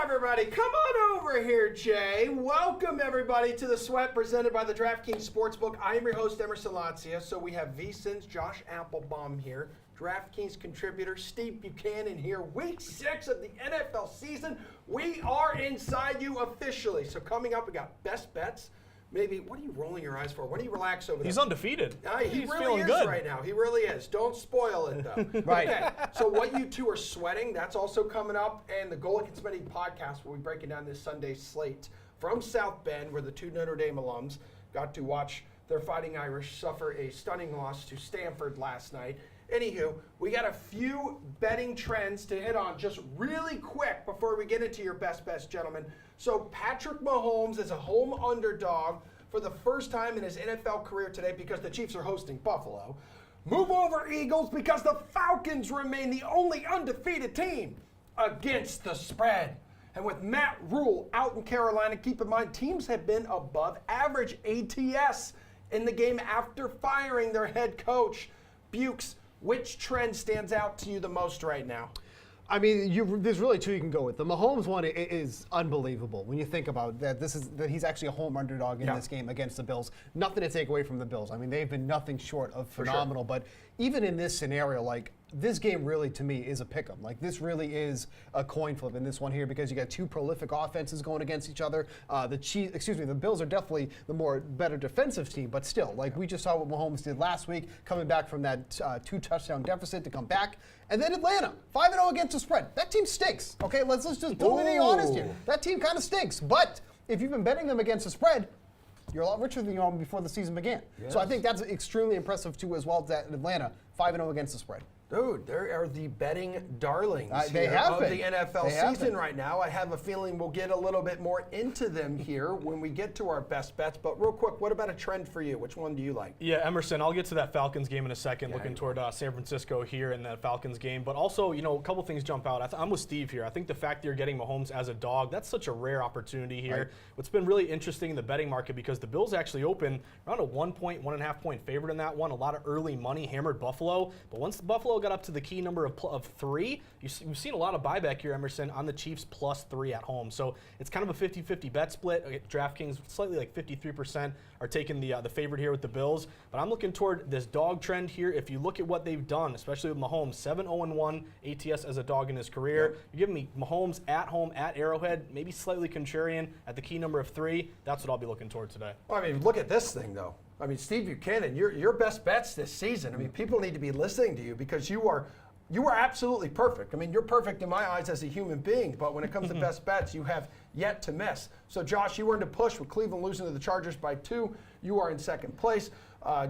everybody. Come on over here, Jay. Welcome, everybody, to The Sweat presented by the DraftKings Sportsbook. I am your host, Emerson Latzia. So we have VSiN's Josh Applebaum here, DraftKings contributor Steve Buchanan here. Week 6 of the NFL season. We are inside you officially. So coming up, we got best bets. Maybe, what are you rolling your eyes for? Why don't you relax over there? He's undefeated. He's really feeling is good right now. He really is. Don't spoil it, though. Right. Okay, so what you two are sweating, that's also coming up. And the Goal Against Betting podcast will be breaking down this Sunday slate from South Bend, where the two Notre Dame alums got to watch their Fighting Irish suffer a stunning loss to Stanford last night. Anywho, we got a few betting trends to hit on just really quick before we get into your best bets, gentlemen. So Patrick Mahomes is a home underdog for the first time in his NFL career today because the Chiefs are hosting Buffalo. Move over, Eagles, because the Falcons remain the only undefeated team against the spread. And with Matt Rule out in Carolina, keep in mind teams have been above average ATS in the game after firing their head coach. Bukes, which trend stands out to you the most right now? I mean, there's really two you can go with. The Mahomes one is unbelievable when you think about that. That he's actually a home underdog in this game against the Bills. Nothing to take away from the Bills. I mean, they've been nothing short of phenomenal. But even in this scenario, like, this game really, to me, is a pick'em. Like, this really is a coin flip in this one here because you got two prolific offenses going against each other. The Bills are definitely the better defensive team, but still, like we just saw what Mahomes did last week, coming back from that 2-touchdown deficit to come back. And then Atlanta, 5-0 against the spread. That team stinks. Okay, let's just be honest here. That team kind of stinks. But if you've been betting them against the spread, you're a lot richer than you are before the season began. Yes. So I think that's extremely impressive too, as well as that Atlanta, 5-0 against the spread. Dude, they are the betting darlings of the NFL season right now. I have a feeling we'll get a little bit more into them here when we get to our best bets. But real quick, what about a trend for you? Which one do you like? Yeah, Emerson, I'll get to that Falcons game in a second, looking toward San Francisco here in that Falcons game. But also, a couple things jump out. I'm with Steve here. I think the fact that you're getting Mahomes as a dog, that's such a rare opportunity here. Right. What's been really interesting in the betting market, because the Bills actually open around a 1.5 point favorite in that one. A lot of early money hammered Buffalo. But once the Buffalo got up to the key number of 3, you've seen a lot of buyback here, Emerson, on the Chiefs +3 at home. So it's kind of a 50-50 bet split. DraftKings, slightly like 53% are taking the favorite here with the Bills. But I'm looking toward this dog trend here. If you look at what they've done, especially with Mahomes, 7-0-1 ATS as a dog in his career. Yep. You're giving me Mahomes at home at Arrowhead, maybe slightly contrarian at the key number of 3. That's what I'll be looking toward today. Well, I mean, look at this thing, though. I mean, Steve Buchanan, your best bets this season. I mean, people need to be listening to you because you are absolutely perfect. I mean, you're perfect in my eyes as a human being, but when it comes to best bets, you have yet to miss. So, Josh, you were in the push with Cleveland losing to the Chargers by 2. You are in second place.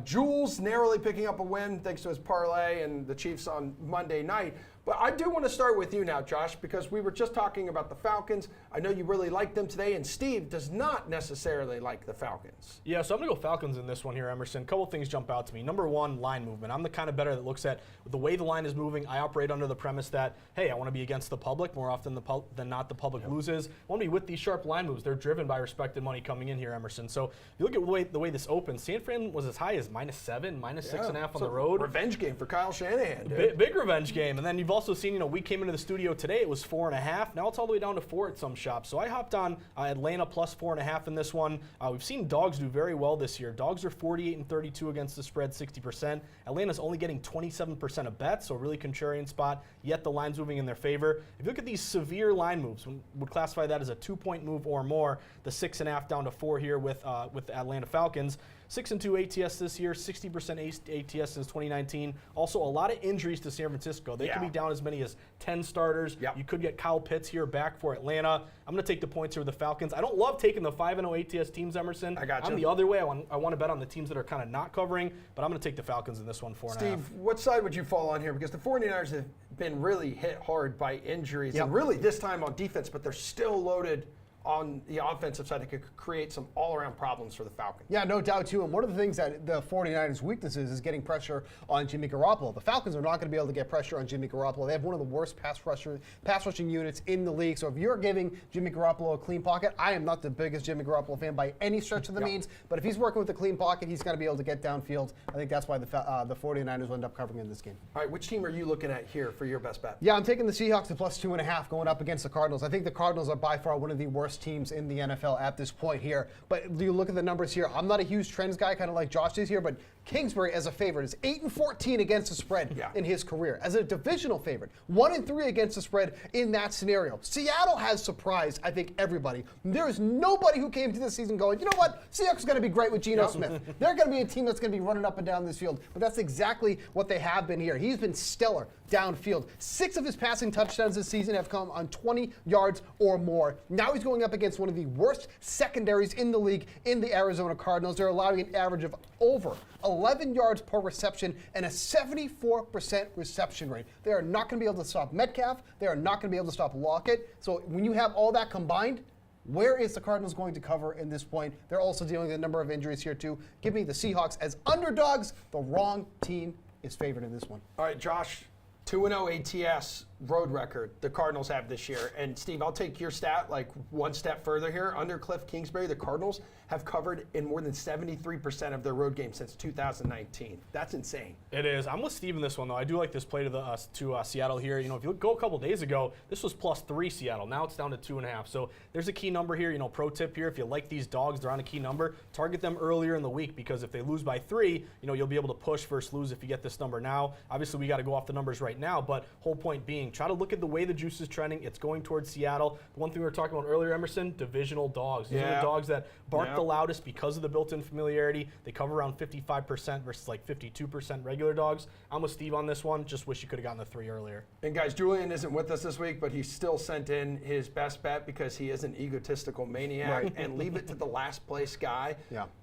Jules narrowly picking up a win thanks to his parlay and the Chiefs on Monday night. But I do want to start with you now, Josh, because we were just talking about the Falcons. I know you really like them today, and Steve does not necessarily like the Falcons. Yeah, so I'm going to go Falcons in this one here, Emerson. A couple things jump out to me. Number one, line movement. I'm the kind of bettor that looks at the way the line is moving. I operate under the premise that, hey, I want to be against the public. More often than not, the public loses. I want to be with these sharp line moves. They're driven by respected money coming in here, Emerson. So if you look at the way this opens, San Fran was as high as -7, -6.5 on the road. Revenge game for Kyle Shanahan, dude. Big revenge game. And then you've also seen, we came into the studio today, it was 4.5. Now it's all the way down to 4 at some shops. So I hopped on Atlanta +4.5 in this one. We've seen dogs do very well this year. Dogs are 48-32 against the spread, 60%. Atlanta's only getting 27% of bets, so really contrarian spot, yet the line's moving in their favor. If you look at these severe line moves, we would classify that as a 2-point move or more, the 6.5 down to 4 here with the Atlanta Falcons. 6-2 ATS this year, 60% ATS since 2019. Also, a lot of injuries to San Francisco. They could be down as many as 10 starters. Yep. You could get Kyle Pitts here back for Atlanta. I'm going to take the points here with the Falcons. I don't love taking the 5-0 ATS teams, Emerson. I got you. I'm the other way. I want to bet on the teams that are kind of not covering, but I'm going to take the Falcons in this one, 4.5. Steve, what side would you fall on here? Because the 49ers have been really hit hard by injuries, and really this time on defense, but they're still loaded on the offensive side that could create some all-around problems for the Falcons. Yeah, no doubt, too. And one of the things that the 49ers' weakness is getting pressure on Jimmy Garoppolo. The Falcons are not going to be able to get pressure on Jimmy Garoppolo. They have one of the worst pass rushing units in the league. So if you're giving Jimmy Garoppolo a clean pocket, I am not the biggest Jimmy Garoppolo fan by any stretch of the means. But if he's working with a clean pocket, he's going to be able to get downfield. I think that's why the 49ers will end up covering in this game. All right, which team are you looking at here for your best bet? Yeah, I'm taking the Seahawks to +2.5 going up against the Cardinals. I think the Cardinals are by far one of the worst teams in the NFL at this point here. But you look at the numbers here. I'm not a huge trends guy, kind of like Josh is here, but Kingsbury as a favorite is 8-14 against the spread in his career. As a divisional favorite, 1-3 against the spread in that scenario. Seattle has surprised, I think, everybody. There is nobody who came to this season going, you know what, Seahawks is going to be great with Geno Smith. They're going to be a team that's going to be running up and down this field. But that's exactly what they have been here. He's been stellar downfield. 6 of his passing touchdowns this season have come on 20 yards or more. Now he's going up against one of the worst secondaries in the league in the Arizona Cardinals. They're allowing an average of over 11 yards per reception and a 74% reception rate. They are not going to be able to stop Metcalf. They are not going to be able to stop Lockett. So when you have all that combined, where is the Cardinals going to cover in this point? They're also dealing with a number of injuries here too. Give me the Seahawks as underdogs. The wrong team is favored in this one. All right, Josh, 2-0 ATS road record the Cardinals have this year. And Steve, I'll take your stat like one step further here. Under Cliff Kingsbury, the Cardinals have covered in more than 73% of their road games since 2019. That's insane. It is. I'm with Steve in this one, though. I do like this play to Seattle here. You know, if you go a couple days ago, this was +3 Seattle. Now it's down to 2.5. So there's a key number here. You know, pro tip here: if you like these dogs, they're on a key number. Target them earlier in the week because if they lose by 3, you know, you'll be able to push versus lose if you get this number now. Obviously, we got to go off the numbers right now, but whole point being, try to look at the way the juice is trending. It's going towards Seattle. The one thing we were talking about earlier, Emerson, divisional dogs. These are the dogs that bark the loudest because of the built-in familiarity. They cover around 55% versus like 52% regular dogs. I'm with Steve on this one. Just wish you could have gotten the 3 earlier. And guys, Julian isn't with us this week, but he still sent in his best bet because he is an egotistical maniac. And leave it to the last place guy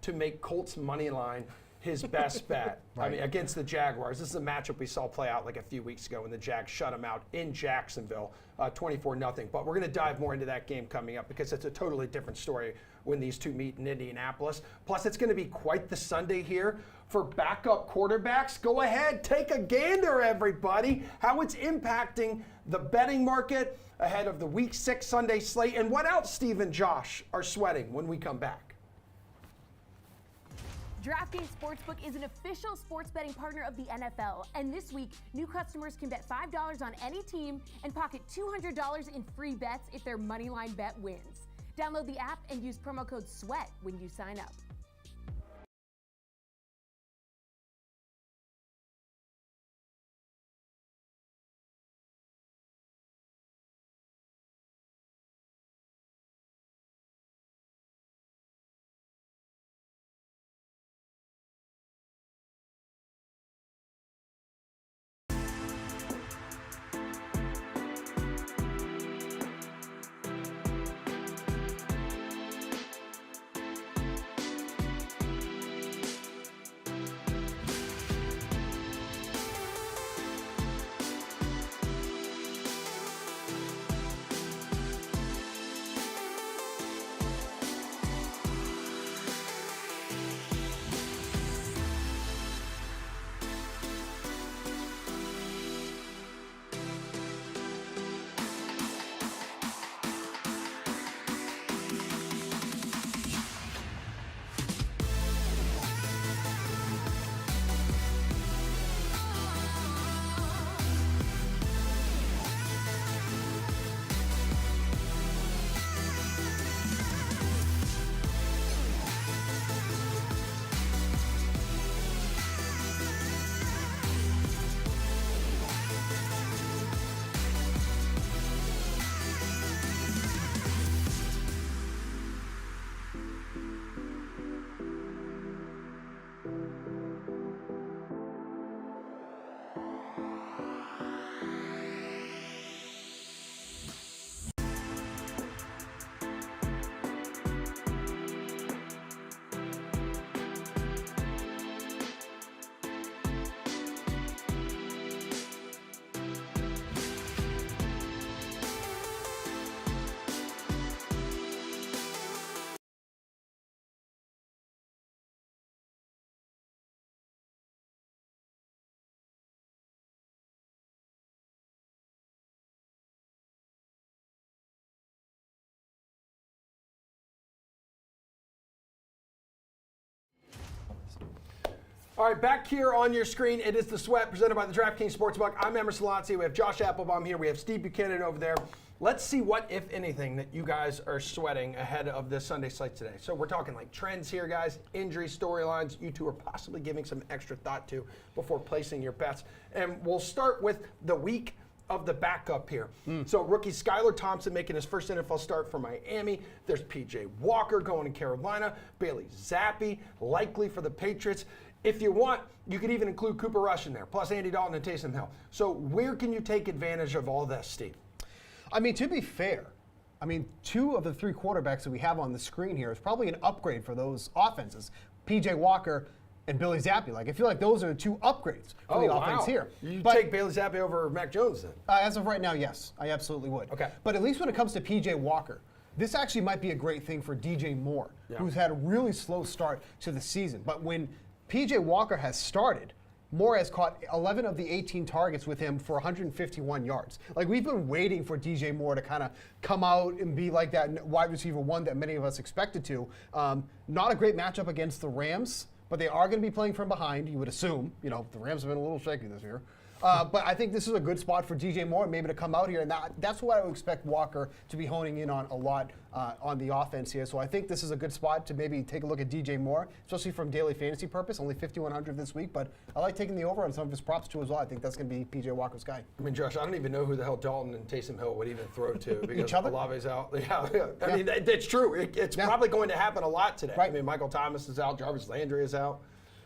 to make Colts money line his best bet. I mean, against the Jaguars. This is a matchup we saw play out like a few weeks ago when the Jags shut them out in Jacksonville, 24-0. But we're going to dive more into that game coming up because it's a totally different story when these two meet in Indianapolis. Plus, it's going to be quite the Sunday here for backup quarterbacks. Go ahead, take a gander, everybody, how it's impacting the betting market ahead of the Week 6 Sunday slate. And what else Steve and Josh are sweating when we come back. DraftKings Sportsbook is an official sports betting partner of the NFL. And this week, new customers can bet $5 on any team and pocket $200 in free bets if their moneyline bet wins. Download the app and use promo code SWEAT when you sign up. All right, back here on your screen, it is The Sweat presented by the DraftKings Sportsbook. I'm Emerson Lotzi. We have Josh Applebaum here. We have Steve Buchanan over there. Let's see what, if anything, that you guys are sweating ahead of this Sunday slate today. So we're talking like trends here, guys, injury storylines you two are possibly giving some extra thought to before placing your bets. And we'll start with the week of the backup here. So rookie Skylar Thompson making his first NFL start for Miami. There's P.J. Walker going to Carolina. Bailey Zappi likely for the Patriots. If you want, you could even include Cooper Rush in there, plus Andy Dalton and Taysom Hill. So where can you take advantage of all this, Steve? I mean, to be fair, two of the three quarterbacks that we have on the screen here is probably an upgrade for those offenses. P.J. Walker and Billy Zappi. I feel like those are the two upgrades for the offense here. You take Bailey Zappi over Mac Jones then? As of right now, yes. I absolutely would. Okay. But at least when it comes to P.J. Walker, this actually might be a great thing for DJ Moore, who's had a really slow start to the season. But when P.J. Walker has started, Moore has caught 11 of the 18 targets with him for 151 yards. We've been waiting for DJ Moore to kind of come out and be like that wide receiver one that many of us expected to. Not a great matchup against the Rams, but they are going to be playing from behind, you would assume. The Rams have been a little shaky this year. But I think this is a good spot for DJ Moore maybe to come out here, and that's what I would expect Walker to be honing in on a lot on the offense here. So I think this is a good spot to maybe take a look at DJ Moore, especially from daily fantasy purpose. Only 5,100 this week, but I like taking the over on some of his props too as well. I think that's going to be PJ Walker's guy. Josh, I don't even know who the hell Dalton and Taysom Hill would even throw to because Each other? Olave's out. I mean, it's true. It's probably going to happen a lot today. Right. Michael Thomas is out. Jarvis Landry is out.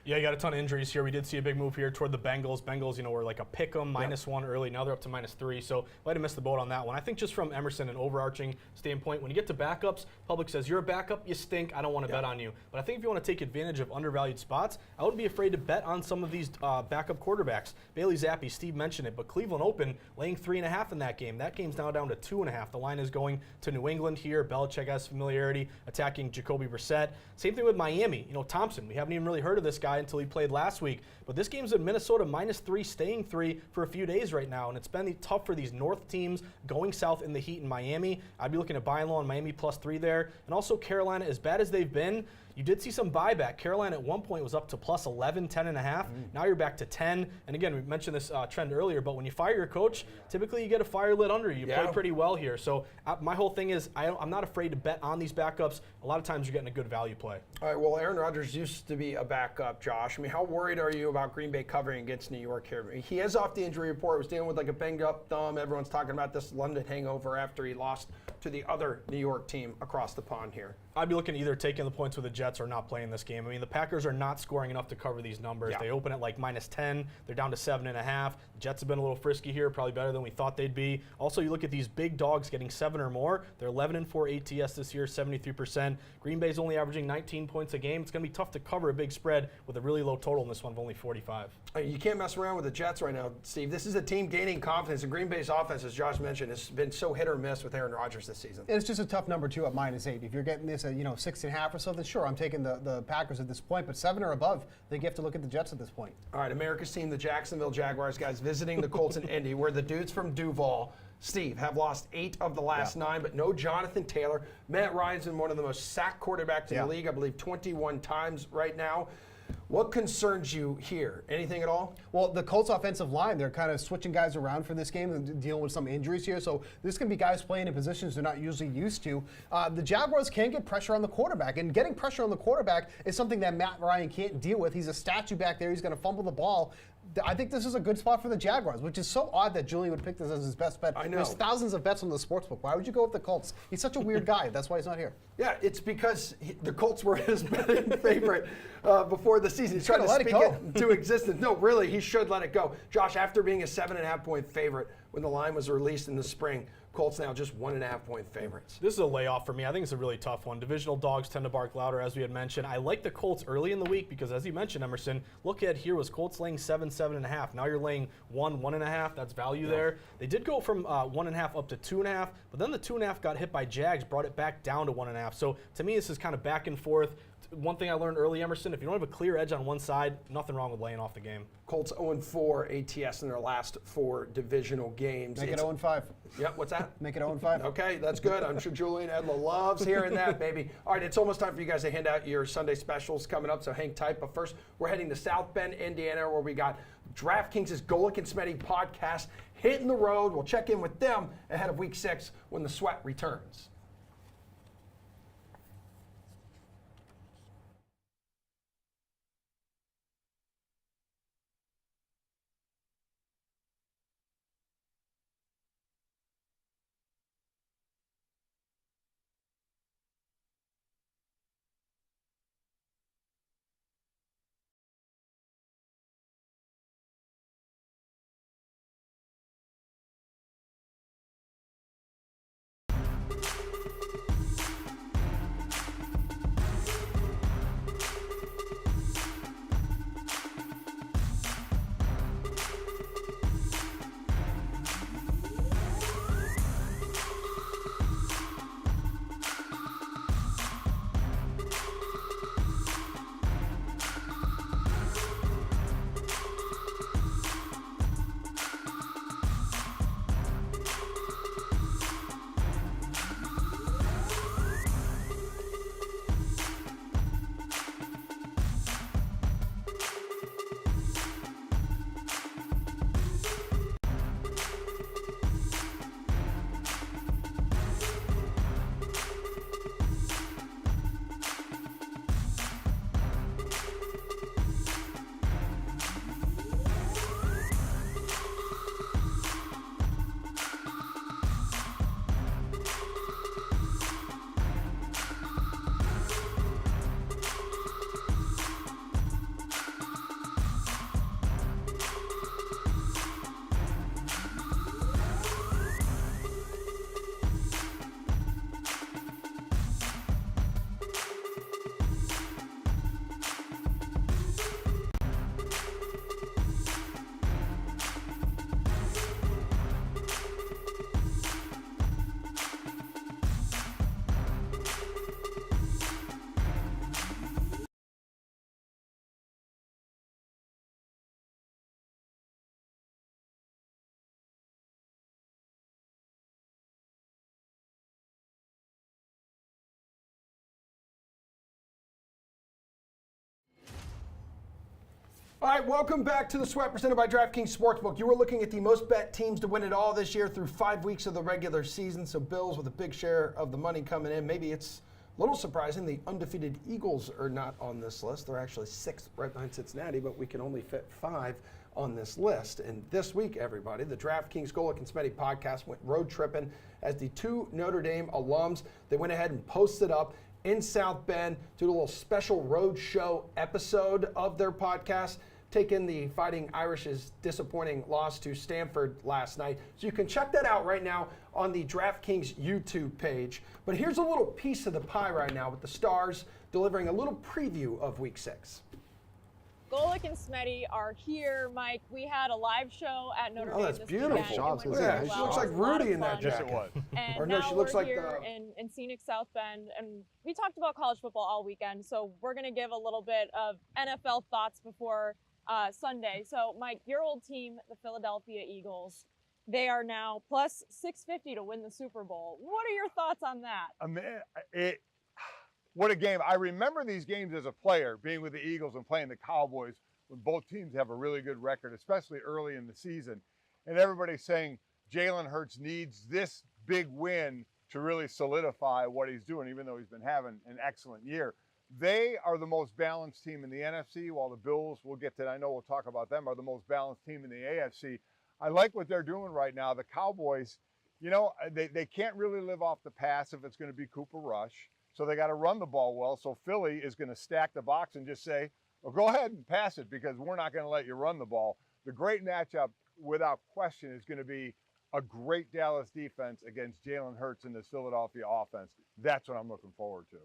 Yeah, you got a ton of injuries here. We did see a big move here toward the Bengals. Bengals, were like a pick 'em, -1 early. Now they're up to -3. So might have missed the boat on that one. I think just from Emerson, an overarching standpoint, when you get to backups, public says, you're a backup, you stink, I don't want to bet on you. But I think if you want to take advantage of undervalued spots, I wouldn't be afraid to bet on some of these backup quarterbacks. Bailey Zappi, Steve mentioned it, but Cleveland Open laying 3.5 in that game. That game's now down to 2.5. The line is going to New England here. Belichick has familiarity attacking Jacoby Brissett. Same thing with Miami. Thompson, we haven't even really heard of this guy until he played last week. But this game's in Minnesota -3, staying 3 for a few days right now. And it's been tough for these north teams going south in the heat in Miami. I'd be looking at buying low on Miami +3 there. And also Carolina, as bad as they've been, you did see some buyback. Carolina at one point was up to +11, 10.5. Now you're back to 10. And again, we mentioned this trend earlier, but when you fire your coach, typically you get a fire lit under you. You play pretty well here. So my whole thing is I'm not afraid to bet on these backups. A lot of times you're getting a good value play. All right, well, Aaron Rodgers used to be a backup, Josh. How worried are you about Green Bay covering against New York here? He is off the injury report. Was dealing with a banged-up thumb. Everyone's talking about this London hangover after he lost to the other New York team across the pond here. I'd be looking at either taking the points with the Jets or not playing this game. The Packers are not scoring enough to cover these numbers. They open at -10. They're down to 7.5. The Jets have been a little frisky here, probably better than we thought they'd be. Also, you look at these big dogs getting 7 or more. They're 11-4 ATS this year, 73%. Green Bay's only averaging 19 points a game. It's going to be tough to cover a big spread with a really low total in this one of only 45. You can't mess around with the Jets right now, Steve. This is a team gaining confidence. And Green Bay's offense, as Josh mentioned, has been so hit or miss with Aaron Rodgers this season. And it's just a tough number, too, at -8. If you're getting this at 6.5 or so, then sure, I'm taking the Packers at this point. But 7 or above, I think you have to look at the Jets at this point. All right, America's team, the Jacksonville Jaguars, guys, visiting the Colts in Indy, where the dudes from Duval, Steve, have lost 8 of the last 9, but no Jonathan Taylor. Matt Ryan's been one of the most sacked quarterbacks in the league, I believe 21 times right now. What concerns you here? Anything at all? Well, the Colts offensive line, they're kind of switching guys around for this game and dealing with some injuries here. So this can be guys playing in positions they're not usually used to. The Jaguars can get pressure on the quarterback, and getting pressure on the quarterback is something that Matt Ryan can't deal with. He's a statue back there. He's going to fumble the ball. I think this is a good spot for the Jaguars, which is so odd that Julian would pick this as his best bet. I know. There's thousands of bets on the sportsbook. Why would you go with the Colts? He's such a weird guy. That's why he's not here. Yeah, it's because the Colts were his betting favorite before the season. He's trying to let it speak go. it into existence. No, really, he should let it go. Josh, after being a 7.5-point favorite when the line was released in the spring, Colts now just 1.5-point favorites. This is a layoff for me. I think it's a really tough one. Divisional dogs tend to bark louder, as we had mentioned. I like the Colts early in the week because, as you mentioned, Emerson, look at here was Colts laying 7, 7.5. Now you're laying 1, 1.5. That's value there. They did go from 1.5 up to 2.5, but then the 2.5 got hit by Jags, brought it back down to 1.5. So to me, this is kind of back and forth. one thing I learned early, Emerson, if you don't have a clear edge on one side, nothing wrong with laying off the game. Colts 0-4 ATS in their last 4 divisional games. Make it 0-5. Yep, what's that? Make it 0-5. Okay, that's good. I'm sure Julian Edla loves hearing that, baby. All right, it's almost time for you guys to hand out your Sunday specials coming up, so hang tight. But first, we're heading to South Bend, Indiana, where we got DraftKings' Golic and Smetty podcast hitting the road. We'll check in with them ahead of Week 6 when the sweat returns. All right, welcome back to the Sweat presented by DraftKings Sportsbook. You were looking at the most bet teams to win it all this year through 5 weeks of the regular season. So Bills with a big share of the money coming in. Maybe it's a little surprising the undefeated Eagles are not on this list. They're actually 6th right behind Cincinnati, but we can only fit 5 on this list. And this week, everybody, the DraftKings Golic and Smetty podcast went road tripping as the 2 Notre Dame alums. They went ahead and posted up in South Bend, did a little special road show episode of their podcast, taking the Fighting Irish's disappointing loss to Stanford last night. So you can check that out right now on the DraftKings YouTube page. But here's a little piece of the pie right now with the Stars delivering a little preview of Week 6. Golic and Smetty are here, Mike. We had a live show at Notre Dame that's this beautiful. weekend. Jobs, It went isn't really it? She well. looks like It was a lot Rudy of in that fun. jacket. Yes, it was. And Or no, now she looks we're like here the- in scenic South Bend, and we talked about college football all weekend, so we're going to give a little bit of NFL thoughts before Sunday. So, Mike, your old team, the Philadelphia Eagles, they are now plus 650 to win the Super Bowl. What are your thoughts on that? What a game. I remember these games as a player, being with the Eagles and playing the Cowboys when both teams have a really good record, especially early in the season. And everybody's saying Jalen Hurts needs this big win to really solidify what he's doing, even though he's been having an excellent year. They are the most balanced team in the NFC, while the Bills, we'll get to, I know we'll talk about them, are the most balanced team in the AFC. I like what they're doing right now. The Cowboys, you know, they can't really live off the pass if it's going to be Cooper Rush. So they got to run the ball well. So Philly is going to stack the box and just say, well, go ahead and pass it because we're not going to let you run the ball. The great matchup, without question, is going to be a great Dallas defense against Jalen Hurts and this Philadelphia offense. That's what I'm looking forward to.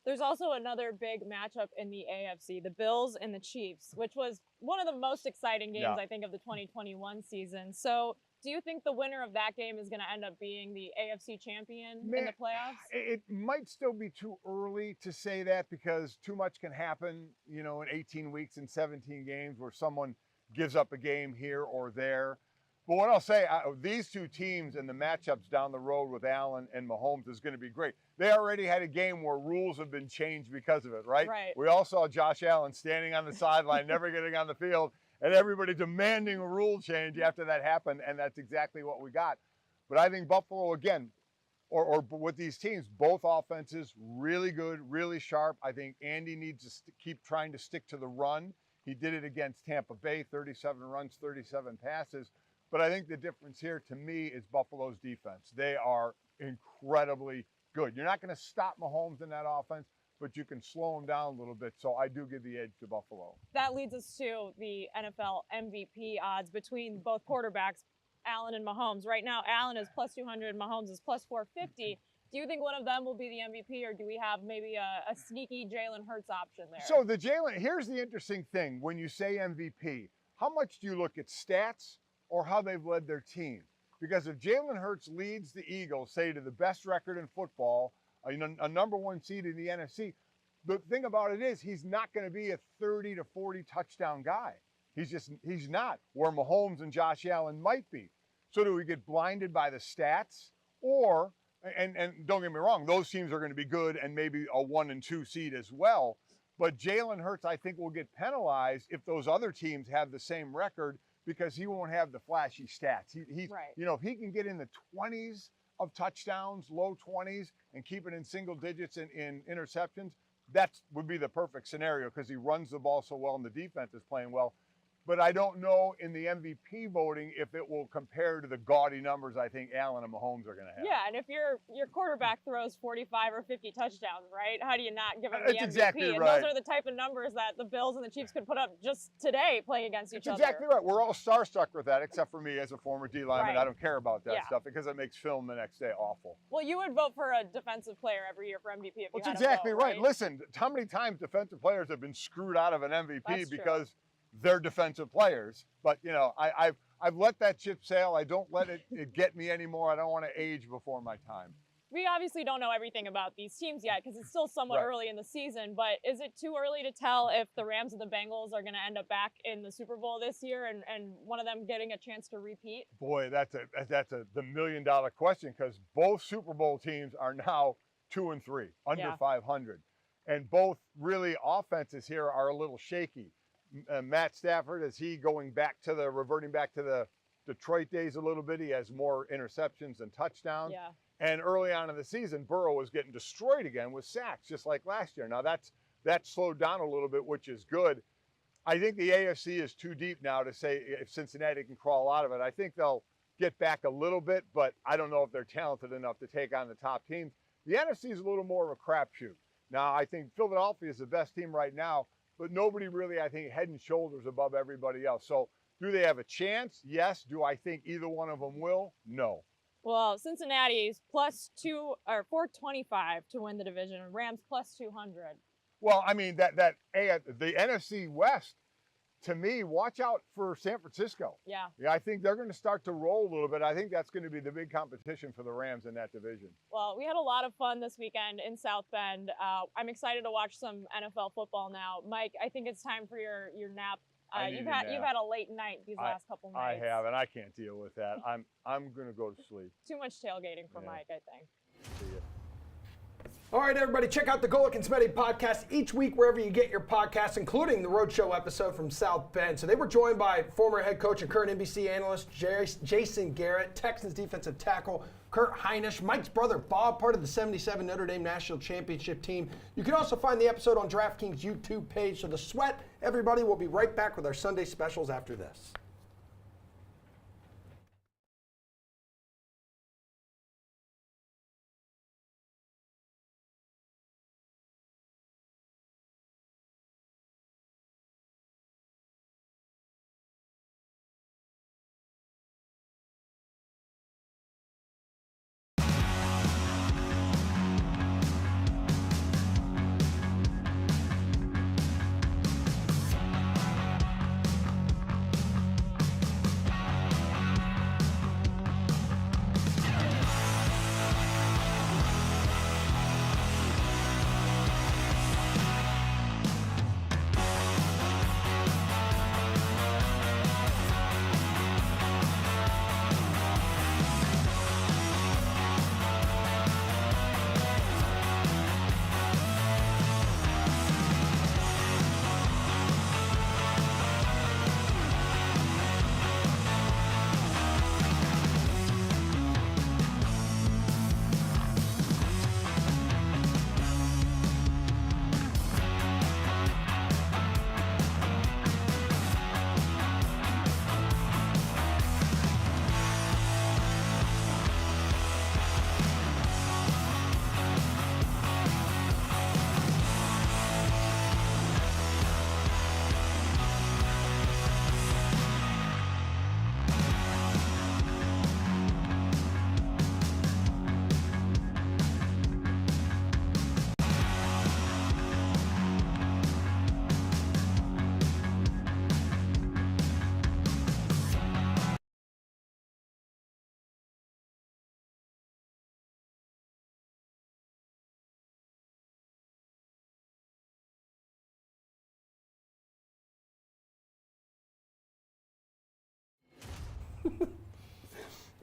There's also another big matchup in the AFC, the Bills and the Chiefs, which was one of the most exciting games, Yeah. I think, of the 2021 season. So Do you think the winner of that game is going to end up being the AFC champion in the playoffs? It might still be too early to say that because too much can happen, in 18 weeks and 17 games where someone gives up a game here or there. But what I'll say, these two teams and the matchups down the road with Allen and Mahomes is going to be great. They already had a game where rules have been changed because of it, right? Right. We all saw Josh Allen standing on the sideline, never getting on the field, and everybody demanding a rule change after that happened, and that's exactly what we got. But I think Buffalo, again, or with these teams, both offenses, really good, really sharp. I think Andy needs to keep trying to stick to the run. He did it against Tampa Bay, 37 runs, 37 passes. But I think the difference here to me is Buffalo's defense. They are incredibly good. You're not going to stop Mahomes in that offense, but you can slow him down a little bit. So I do give the edge to Buffalo. That leads us to the NFL MVP odds between both quarterbacks, Allen and Mahomes. Right now, Allen is plus 200, Mahomes is plus 450. Do you think one of them will be the MVP, or do we have maybe a sneaky Jalen Hurts option there? So here's the interesting thing. When you say MVP, how much do you look at stats or how they've led their team? Because if Jalen Hurts leads the Eagles, say, to the best record in football, a number one seed in the NFC, the thing about it is he's not going to be a 30 to 40 touchdown guy. He's not, where Mahomes and Josh Allen might be. So do we get blinded by the stats? Or, and don't get me wrong, those teams are going to be good and maybe a 1 and 2 seed as well. But Jalen Hurts, I think, will get penalized if those other teams have the same record because he won't have the flashy stats. Right. If he can get in the 20s of touchdowns, low 20s, and keep it in single digits in interceptions, that would be the perfect scenario because he runs the ball so well and the defense is playing well. But I don't know in the MVP voting if it will compare to the gaudy numbers I think Allen and Mahomes are going to have. Yeah, and if your quarterback throws 45 or 50 touchdowns, right, how do you not give him the MVP? Exactly and right. those are the type of numbers that the Bills and the Chiefs could put up just today playing against each other. Exactly right. We're all starstruck with that, except for me as a former D lineman. Right. I don't care about that Yeah. stuff because it makes film the next day awful. Well, you would vote for a defensive player every year for MVP if you That's had exactly a vote, right. Listen, how many times defensive players have been screwed out of an MVP That's true. because they're defensive players? But, I've let that ship sail. I don't let it get me anymore. I don't want to age before my time. We obviously don't know everything about these teams yet because it's still somewhat Right. early in the season, but is it too early to tell if the Rams and the Bengals are going to end up back in the Super Bowl this year and one of them getting a chance to repeat? Boy, that's the million dollar question because both Super Bowl teams are now 2-3, under Yeah. 500. And both really offenses here are a little shaky. Matt Stafford, is he reverting back to the Detroit days a little bit? He has more interceptions than touchdowns. Yeah. And early on in the season, Burrow was getting destroyed again with sacks, just like last year. Now that slowed down a little bit, which is good. I think the AFC is too deep now to say if Cincinnati can crawl out of it. I think they'll get back a little bit, but I don't know if they're talented enough to take on the top teams. The NFC is a little more of a crapshoot. Now, I think Philadelphia is the best team right now, but nobody really, I think, head and shoulders above everybody else. So do they have a chance? Yes. Do I think either one of them will? No. Well, Cincinnati is plus 425 to win the division, and Rams plus 200. Well, I mean, the NFC West, to me, watch out for San Francisco. Yeah. Yeah, I think they're going to start to roll a little bit. I think that's going to be the big competition for the Rams in that division. Well, we had a lot of fun this weekend in South Bend. I'm excited to watch some NFL football now. Mike, I think it's time for your nap. You've had a late night these last couple nights. I have, and I can't deal with that. I'm going to go to sleep. Too much tailgating for Mike, I think. See ya. All right, everybody, check out the Golic and Smetty podcast each week wherever you get your podcasts, including the Roadshow episode from South Bend. So they were joined by former head coach and current NBC analyst Jason Garrett, Texans defensive tackle Kurt Heinisch, Mike's brother Bob, part of the 77 Notre Dame National Championship team. You can also find the episode on DraftKings YouTube page. So the sweat, everybody, will be right back with our Sunday specials after this.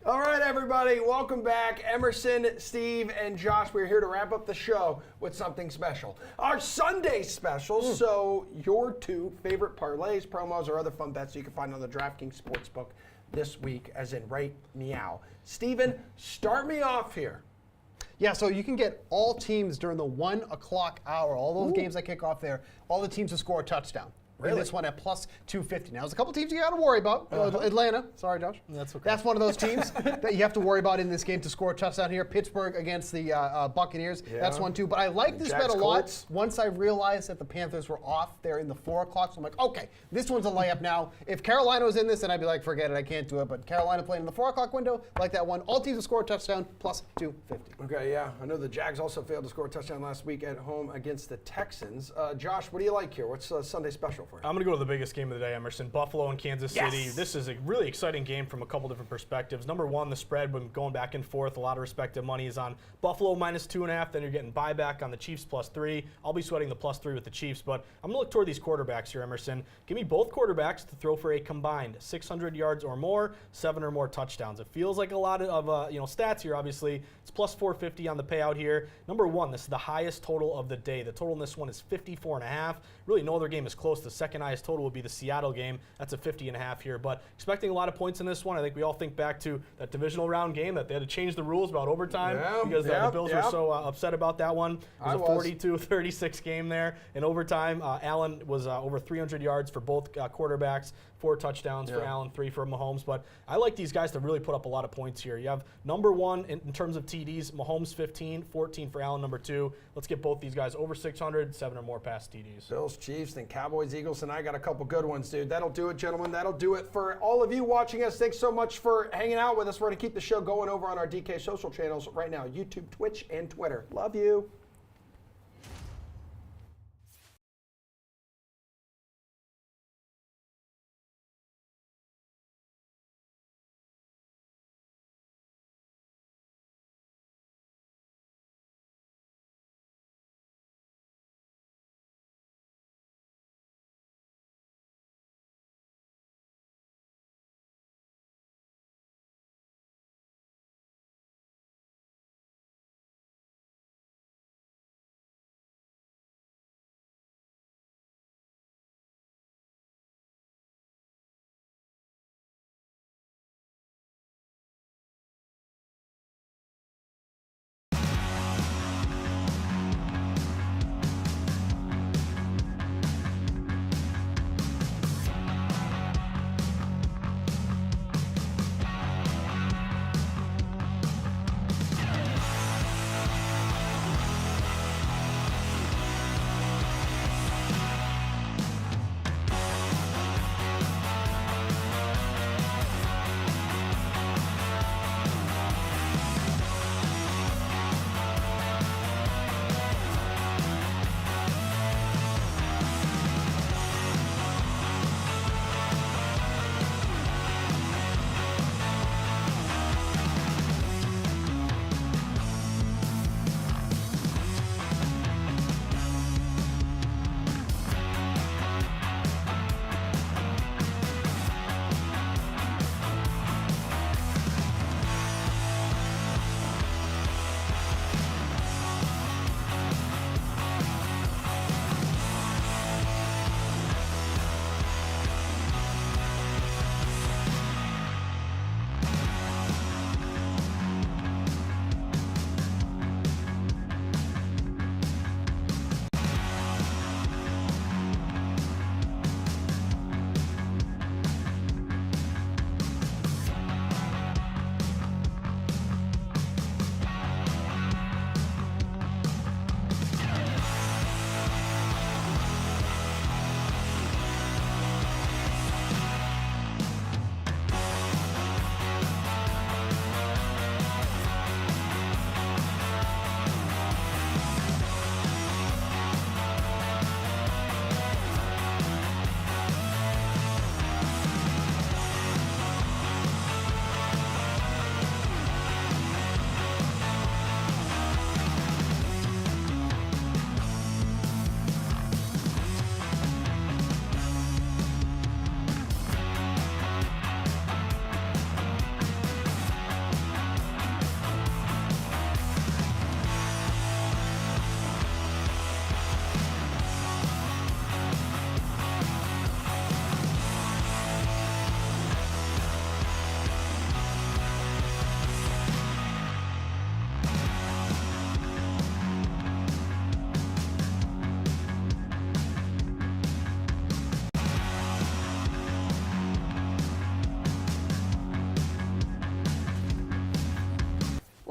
All right, everybody, welcome back. Emerson, Steve, and Josh, we're here to wrap up the show with something special. Our Sunday specials, so your 2 favorite parlays, promos, or other fun bets you can find on the DraftKings Sportsbook this week, as in right meow. Steven, start me off here. Yeah, so you can get all teams during the 1 o'clock hour, all those games that kick off there, all the teams to score a touchdown. Really? And this one at plus 250. Now, there's a couple teams you got to worry about. Atlanta, sorry, Josh. That's okay. That's one of those teams that you have to worry about in this game to score a touchdown here. Pittsburgh against the Buccaneers. Yeah. That's one, too. But I like this Jags bet a lot Colts. once I realized that the Panthers were off there in the 4 o'clock. So I'm like, okay, this one's a layup now. If Carolina was in this, then I'd be like, forget it, I can't do it. But Carolina playing in the 4 o'clock window, like that one. All teams to score a touchdown, plus 250. Okay, yeah. I know the Jags also failed to score a touchdown last week at home against the Texans. Josh, what do you like here? What's Sunday special for you? I'm going to go to the biggest game of the day, Emerson. Buffalo and Kansas City. This is a really exciting game from a couple different perspectives. Number one, the spread, when going back and forth, a lot of respective money is on Buffalo minus 2.5. Then you're getting buyback on the Chiefs plus 3. I'll be sweating the plus 3 with the Chiefs, but I'm going to look toward these quarterbacks here, Emerson. Give me both quarterbacks to throw for a combined 600 yards or more, 7 or more touchdowns. It feels like a lot of stats here, obviously. It's plus 450 on the payout here. Number one, this is the highest total of the day. The total in this one is 54.5. Really, no other game is close. The second highest total would be the Seattle game. That's a 50.5 here, but expecting a lot of points in this one. I think we all think back to that divisional round game that they had to change the rules about overtime because the Bills were so upset about that one. It was a 42-36 game there in overtime. Allen was over 300 yards for both quarterbacks, 4 touchdowns for Allen, 3 for Mahomes. But I like these guys to really put up a lot of points here. You have number one in terms of TDs, Mahomes 15, 14 for Allen, number 2. Let's get both these guys over 600, 7 or more past TDs. Bills, Chiefs, then Cowboys, Eagles, and I got a couple good ones, dude. That'll do it, gentlemen. That'll do it for all of you watching us. Thanks so much for hanging out with us. We're going to keep the show going over on our DK social channels right now, YouTube, Twitch, and Twitter. Love you.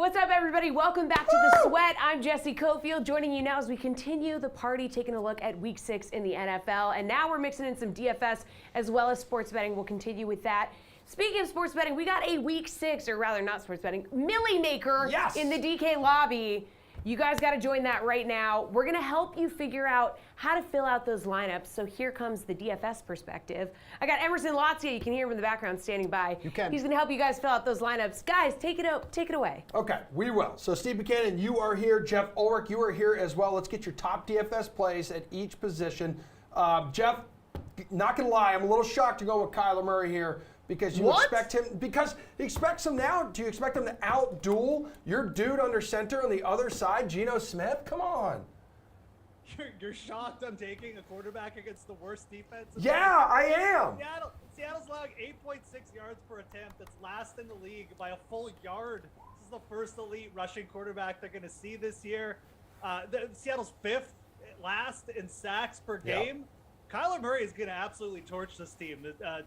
What's up, everybody? Welcome back to The Sweat. I'm Jesse Cofield, joining you now as we continue the party, taking a look at Week 6 in the NFL. And now we're mixing in some DFS as well as sports betting. We'll continue with that. Speaking of sports betting, we got a Week 6, or rather not sports betting, Millie Maker in the DK lobby. You guys got to join that right now. We're going to help you figure out how to fill out those lineups. So here comes the DFS perspective. I got Emerson Latzia, you can hear him in the background standing by. You can. He's going to help you guys fill out those lineups. Guys, take it away. Okay, we will. So Steve Buchanan, you are here. Jeff Ulrich, you are here as well. Let's get your top DFS plays at each position. Jeff, not going to lie, I'm a little shocked to go with Kyler Murray here. Because you expect him, because he expects him now. Do you expect him to out-duel your dude under center on the other side, Geno Smith? Come on. You're shocked I'm taking a quarterback against the worst defense? Yeah, I am. Seattle's allowing 8.6 yards per attempt. That's last in the league by a full yard. This is the first elite rushing quarterback they're going to see this year. Seattle's fifth last in sacks per game. Kyler Murray is going to absolutely torch this team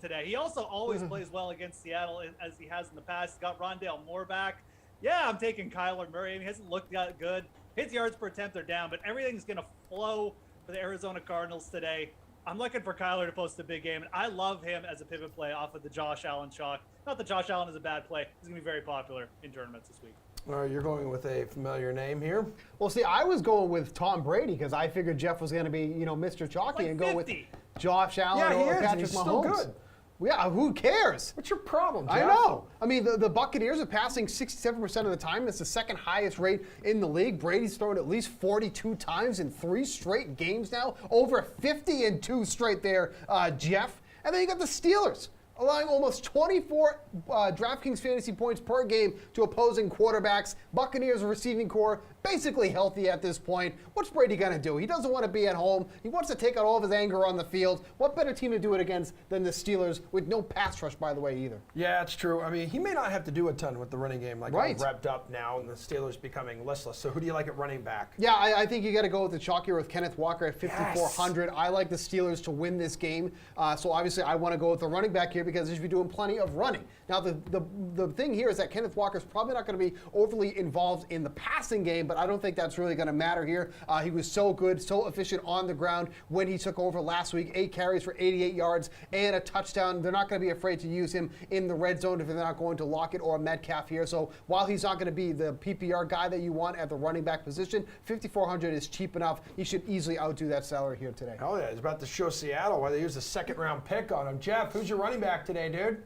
today. He also always plays well against Seattle, as he has in the past. He's got Rondale Moore back. Yeah, I'm taking Kyler Murray. I mean, he hasn't looked that good. His yards per attempt are down, but everything's going to flow for the Arizona Cardinals today. I'm looking for Kyler to post a big game, and I love him as a pivot play off of the Josh Allen chalk. Not that Josh Allen is a bad play. He's going to be very popular in tournaments this week. All right, you're going with a familiar name here. Well, see, I was going with Tom Brady because I figured Jeff was going to be, Mr. Chalky Like and go 50. with Josh Allen or Patrick he's Mahomes. still good. Yeah, who cares? What's your problem, Jeff? I know. I mean, the Buccaneers are passing 67% of the time. That's the second highest rate in the league. Brady's thrown at least 42 times in 3 straight games now. Over 50 in 2 straight there, Jeff. And then you got the Steelers, allowing almost 24 DraftKings fantasy points per game to opposing quarterbacks. Buccaneers receiving core basically healthy at this point. What's Brady going to do? He doesn't want to be at home. He wants to take out all of his anger on the field. What better team to do it against than the Steelers, with no pass rush, by the way, either? Yeah, it's true. I mean, he may not have to do a ton with the running game, like Right. all revved up now, and the Steelers becoming listless. So who do you like at running back? Yeah, I think you got to go with the chalk here with Kenneth Walker at 5,400. I like the Steelers to win this game. So obviously I want to go with the running back here because they should be doing plenty of running. Now the thing here is that Kenneth Walker's probably not going to be overly involved in the passing game, but I don't think that's really going to matter here. He was so good, so efficient on the ground when he took over last week. 8 carries for 88 yards and a touchdown. They're not going to be afraid to use him in the red zone if they're not going to Lockett or Metcalf here. So while he's not going to be the PPR guy that you want at the running back position, 5,400 is cheap enough. He should easily outdo that salary here today. Oh yeah, he's about to show Seattle why they used a second-round pick on him. Jeff, who's your running back today, dude?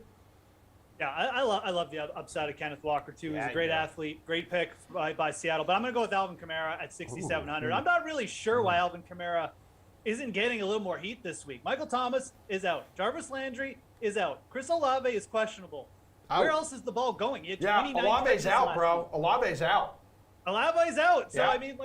Yeah, I love the upside of Kenneth Walker, too. He's a great athlete, great pick by Seattle. But I'm going to go with Alvin Kamara at 6,700. I'm not really sure why Alvin Kamara isn't getting a little more heat this week. Michael Thomas is out. Jarvis Landry is out. Chris Olave is questionable. Where else is the ball going? Olave's out, bro. Olave's out. Olave's out. So, Yeah. I mean,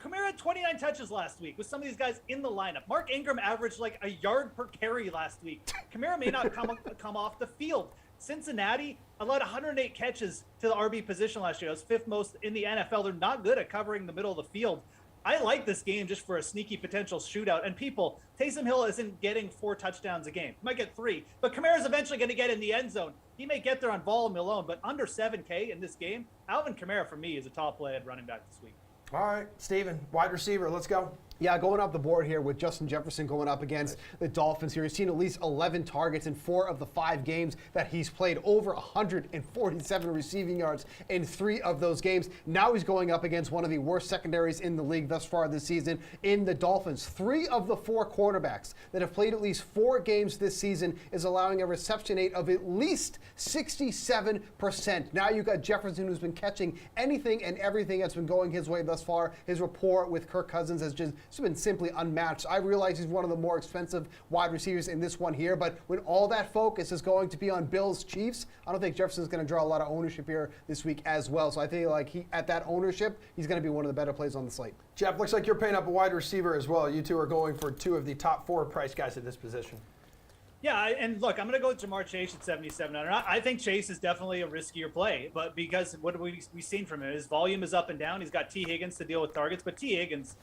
Kamara had 29 touches last week with some of these guys in the lineup. Mark Ingram averaged like a yard per carry last week. Kamara may not come off the field. Cincinnati allowed 108 catches to the RB position last year. That was 5th most in the NFL. They're not good at covering the middle of the field. I like this game just for a sneaky potential shootout. And people, Taysom Hill isn't getting 4 touchdowns a game. He might get 3. But Kamara's eventually going to get in the end zone. He may get there on volume alone, but under 7K in this game, Alvin Kamara for me is a top play at running back this week. All right, Steven, wide receiver, let's go. Yeah, going up the board here with Justin Jefferson going up against the Dolphins here. He's seen at least 11 targets in 4 of the 5 games that he's played, over 147 receiving yards in 3 of those games. Now he's going up against one of the worst secondaries in the league thus far this season in the Dolphins. 3 of the 4 quarterbacks that have played at least 4 games this season is allowing a reception rate of at least 67%. Now you've got Jefferson, who's been catching anything and everything that's been going his way thus far. His rapport with Kirk Cousins has just been simply unmatched. I realize he's one of the more expensive wide receivers in this one here, but when all that focus is going to be on Bills Chiefs, I don't think Jefferson's going to draw a lot of ownership here this week as well. So I think at that ownership, he's going to be one of the better plays on the slate. Jeff, looks like you're paying up a wide receiver as well. You two are going for 2 of the top 4 price guys at this position. Yeah, and look, I'm going to go with Jamar Chase at 7,700. I think Chase is definitely a riskier play, but because what have we seen from him? His volume is up and down. He's got T. Higgins to deal with targets, but T. Higgins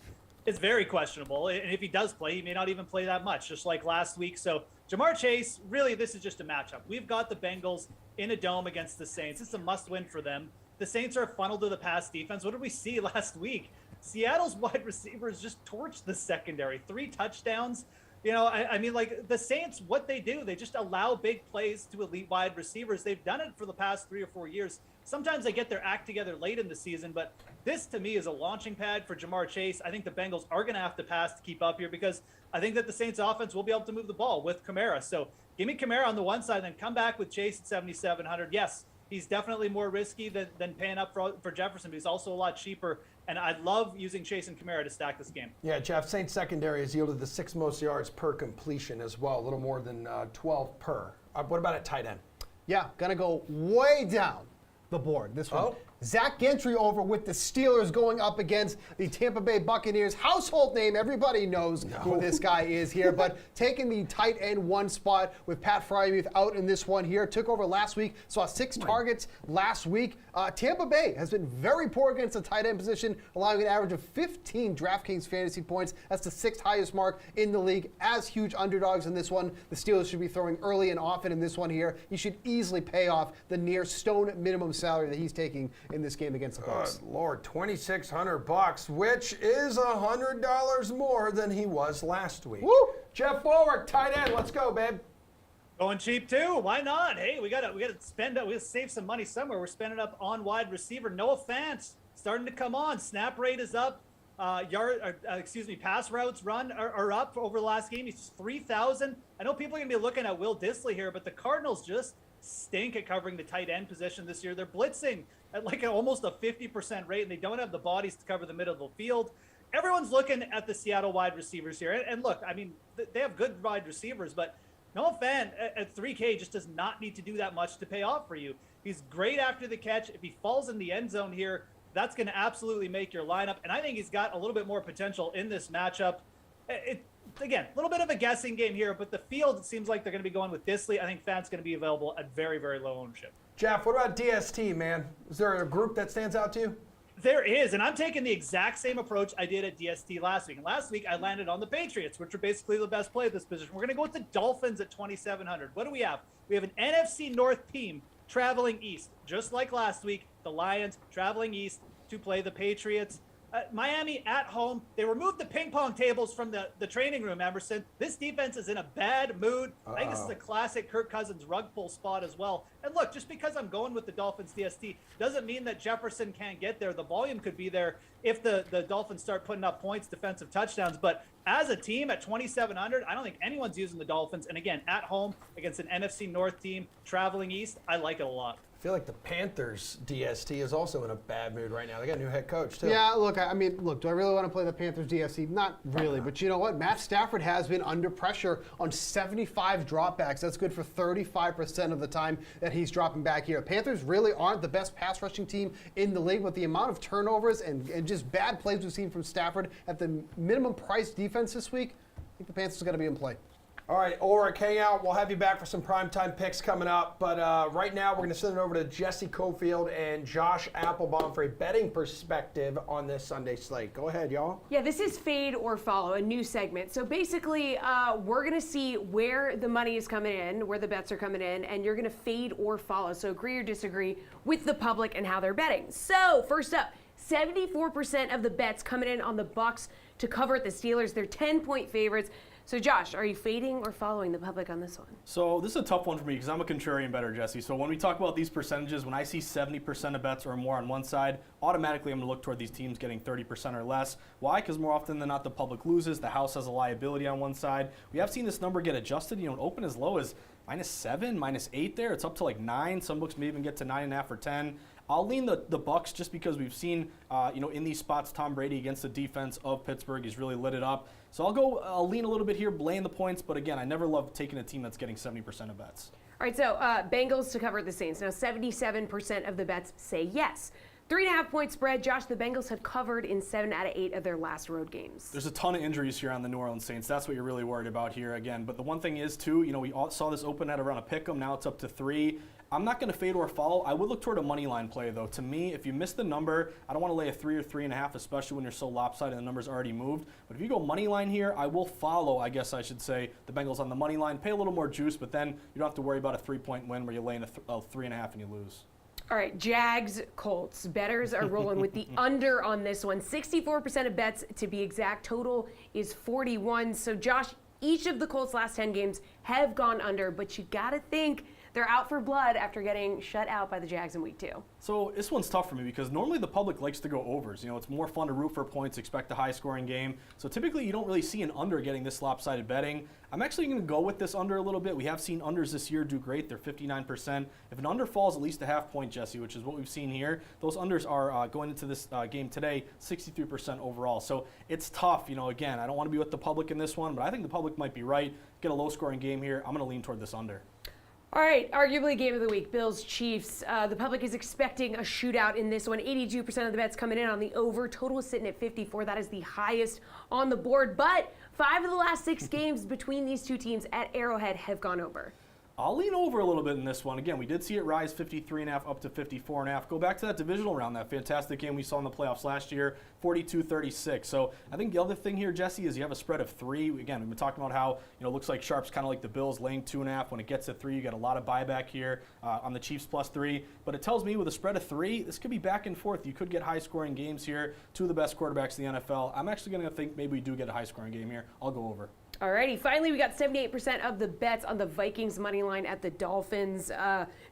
is very questionable. And if he does play, he may not even play that much, just like last week. So Jamar Chase, really, this is just a matchup. We've got the Bengals in a dome against the Saints. It's a must-win for them. the Saints are funneled to the pass defense. What did we see last week? Seattle's wide receivers just torched the secondary. 3 touchdowns. You know, I mean, like the Saints, what they do, they just allow big plays to elite wide receivers. They've done it for the past 3 or 4 years. Sometimes they get their act together late in the season, but this to me is a launching pad for Jamar Chase. I think the Bengals are going to have to pass to keep up here because I think that the Saints offense will be able to move the ball with Kamara. So give me Kamara on the one side, then come back with Chase at 7,700. Yes, he's definitely more risky than paying up for Jefferson, but he's also a lot cheaper. And I love using Chase and Kamara to stack this game. Yeah, Jeff, Saints secondary has yielded the 6th most yards per completion as well, a little more than 12 per. What about at tight end? Yeah, gonna go way down the board. This one. Oh. Zach Gentry over with the Steelers going up against the Tampa Bay Buccaneers. Household name, everybody knows who this guy is here, but taking the tight end 1 spot with Pat Frymuth out in this one here. Took over last week, saw 6 targets last week. Tampa Bay has been very poor against the tight end position, allowing an average of 15 DraftKings fantasy points. That's the 6th highest mark in the league. As huge underdogs in this one, the Steelers should be throwing early and often in this one here. He should easily pay off the near stone minimum salary that he's taking in this game against the Colts. Good Lord, $2,600, which is $100 more than he was last week. Woo! Jeff Forward, tight end. Let's go, babe. Going cheap too. Why not? Hey, we gotta spend up. We gotta save some money somewhere. We're spending up on wide receiver. Noah Fant starting to come on. Snap rate is up. Pass routes run are up over the last game. He's 3,000. I know people are gonna be looking at Will Dissly here, but the Cardinals just stink at covering the tight end position this year. They're blitzing at like almost a 50% rate, and they don't have the bodies to cover the middle of the field. Everyone's looking at the Seattle wide receivers here. And look, I mean, they have good wide receivers, but Noah Fant at 3K just does not need to do that much to pay off for you. He's great after the catch. If he falls in the end zone here, that's going to absolutely make your lineup. And I think he's got a little bit more potential in this matchup. Again, a little bit of a guessing game here, but the field, it seems like they're going to be going with Dissly. I think Fant's going to be available at very, very low ownership. Jeff, what about DST, man? Is there a group that stands out to you? There is, and I'm taking the exact same approach I did at DST last week. And last week, I landed on the Patriots, which are basically the best play at this position. We're going to go with the Dolphins at 2,700. What do we have? We have an NFC North team traveling east, just like last week. The Lions traveling east to play the Patriots. Miami at home. They removed the ping pong tables from the training room, Emerson. This defense is in a bad mood. I think this is a classic Kirk Cousins rug pull spot as well. And look, just because I'm going with the Dolphins DST doesn't mean that Jefferson can't get there. The volume could be there if the Dolphins start putting up points, defensive touchdowns. But as a team at 2,700, I don't think anyone's using the Dolphins. And again, at home against an NFC North team traveling east, I like it a lot. I feel like the Panthers DST is also in a bad mood right now. They got a new head coach, too. Yeah, look, do I really want to play the Panthers DST? Not really, but you know what? Matt Stafford has been under pressure on 75 dropbacks. That's good for 35% of the time that he's dropping back here. Panthers really aren't the best pass rushing team in the league, with the amount of turnovers and just bad plays we've seen from Stafford at the minimum price defense this week. I think the Panthers are going to be in play. All right, Ulrich, hang out. We'll have you back for some primetime picks coming up. But right now, we're going to send it over to Jesse Cofield and Josh Applebaum for a betting perspective on this Sunday slate. Go ahead, y'all. Yeah, this is Fade or Follow, a new segment. So basically, we're going to see where the money is coming in, where the bets are coming in, and you're going to fade or follow. So agree or disagree with the public and how they're betting. So first up, 74% of the bets coming in on the Bucs to cover the Steelers. They're 10-point favorites. So Josh, are you fading or following the public on this one? So this is a tough one for me because I'm a contrarian bettor, Jesse. So when we talk about these percentages, when I see 70% of bets or more on one side, automatically I'm going to look toward these teams getting 30% or less. Why? Because more often than not, the public loses. The house has a liability on one side. We have seen this number get adjusted. You know, open as low as -7, -8 there. It's up to like 9. Some books may even get to 9.5 or 10. I'll lean the Bucs just because we've seen, in these spots, Tom Brady against the defense of Pittsburgh. He's really lit it up. So I'll lean a little bit here, laying the points. But again, I never love taking a team that's getting 70% of bets. All right, so Bengals to cover the Saints. Now, 77% of the bets say yes. 3.5-point spread. Josh, the Bengals have covered in 7 out of 8 of their last road games. There's a ton of injuries here on the New Orleans Saints. That's what you're really worried about here again. But the one thing is, too, we all saw this open at around a pick 'em. Now it's up to 3. I'm not going to fade or follow. I would look toward a money line play, though. To me, if you miss the number, I don't want to lay a 3 or 3.5, especially when you're so lopsided and the number's already moved. But if you go money line here, I will follow, I guess I should say, the Bengals on the money line. Pay a little more juice, but then you don't have to worry about a 3-point win where you're laying a 3.5 and you lose. All right, Jags, Colts. Bettors are rolling with the under on this one. 64% of bets to be exact. Total is 41. So, Josh, each of the Colts' last 10 games have gone under, but you got to think they're out for blood after getting shut out by the Jags in week 2. So this one's tough for me because normally the public likes to go overs. It's more fun to root for points, expect a high-scoring game. So typically you don't really see an under getting this lopsided betting. I'm actually going to go with this under a little bit. We have seen unders this year do great. They're 59%. If an under falls at least a half point, Jesse, which is what we've seen here, those unders are going into this game today, 63% overall. So it's tough. Again, I don't want to be with the public in this one, but I think the public might be right. Get a low-scoring game here. I'm going to lean toward this under. All right, arguably game of the week, Bills, Chiefs. The public is expecting a shootout in this one. 82% of the bets coming in on the over. Total is sitting at 54. That is the highest on the board. But 5 of the last 6 games between these two teams at Arrowhead have gone over. I'll lean over a little bit in this one. Again, we did see it rise 53.5 up to 54.5. Go back to that divisional round, that fantastic game we saw in the playoffs last year, 42-36. So I think the other thing here, Jesse, is you have a spread of 3. Again, we've been talking about how it looks like sharp's kind of like the Bills laying 2.5. When it gets to 3, you get a lot of buyback here on the Chiefs +3. But it tells me with a spread of 3, this could be back and forth. You could get high-scoring games here. 2 of the best quarterbacks in the NFL. I'm actually going to think maybe we do get a high-scoring game here. I'll go over. Alrighty, finally we got 78% of the bets on the Vikings money line at the Dolphins.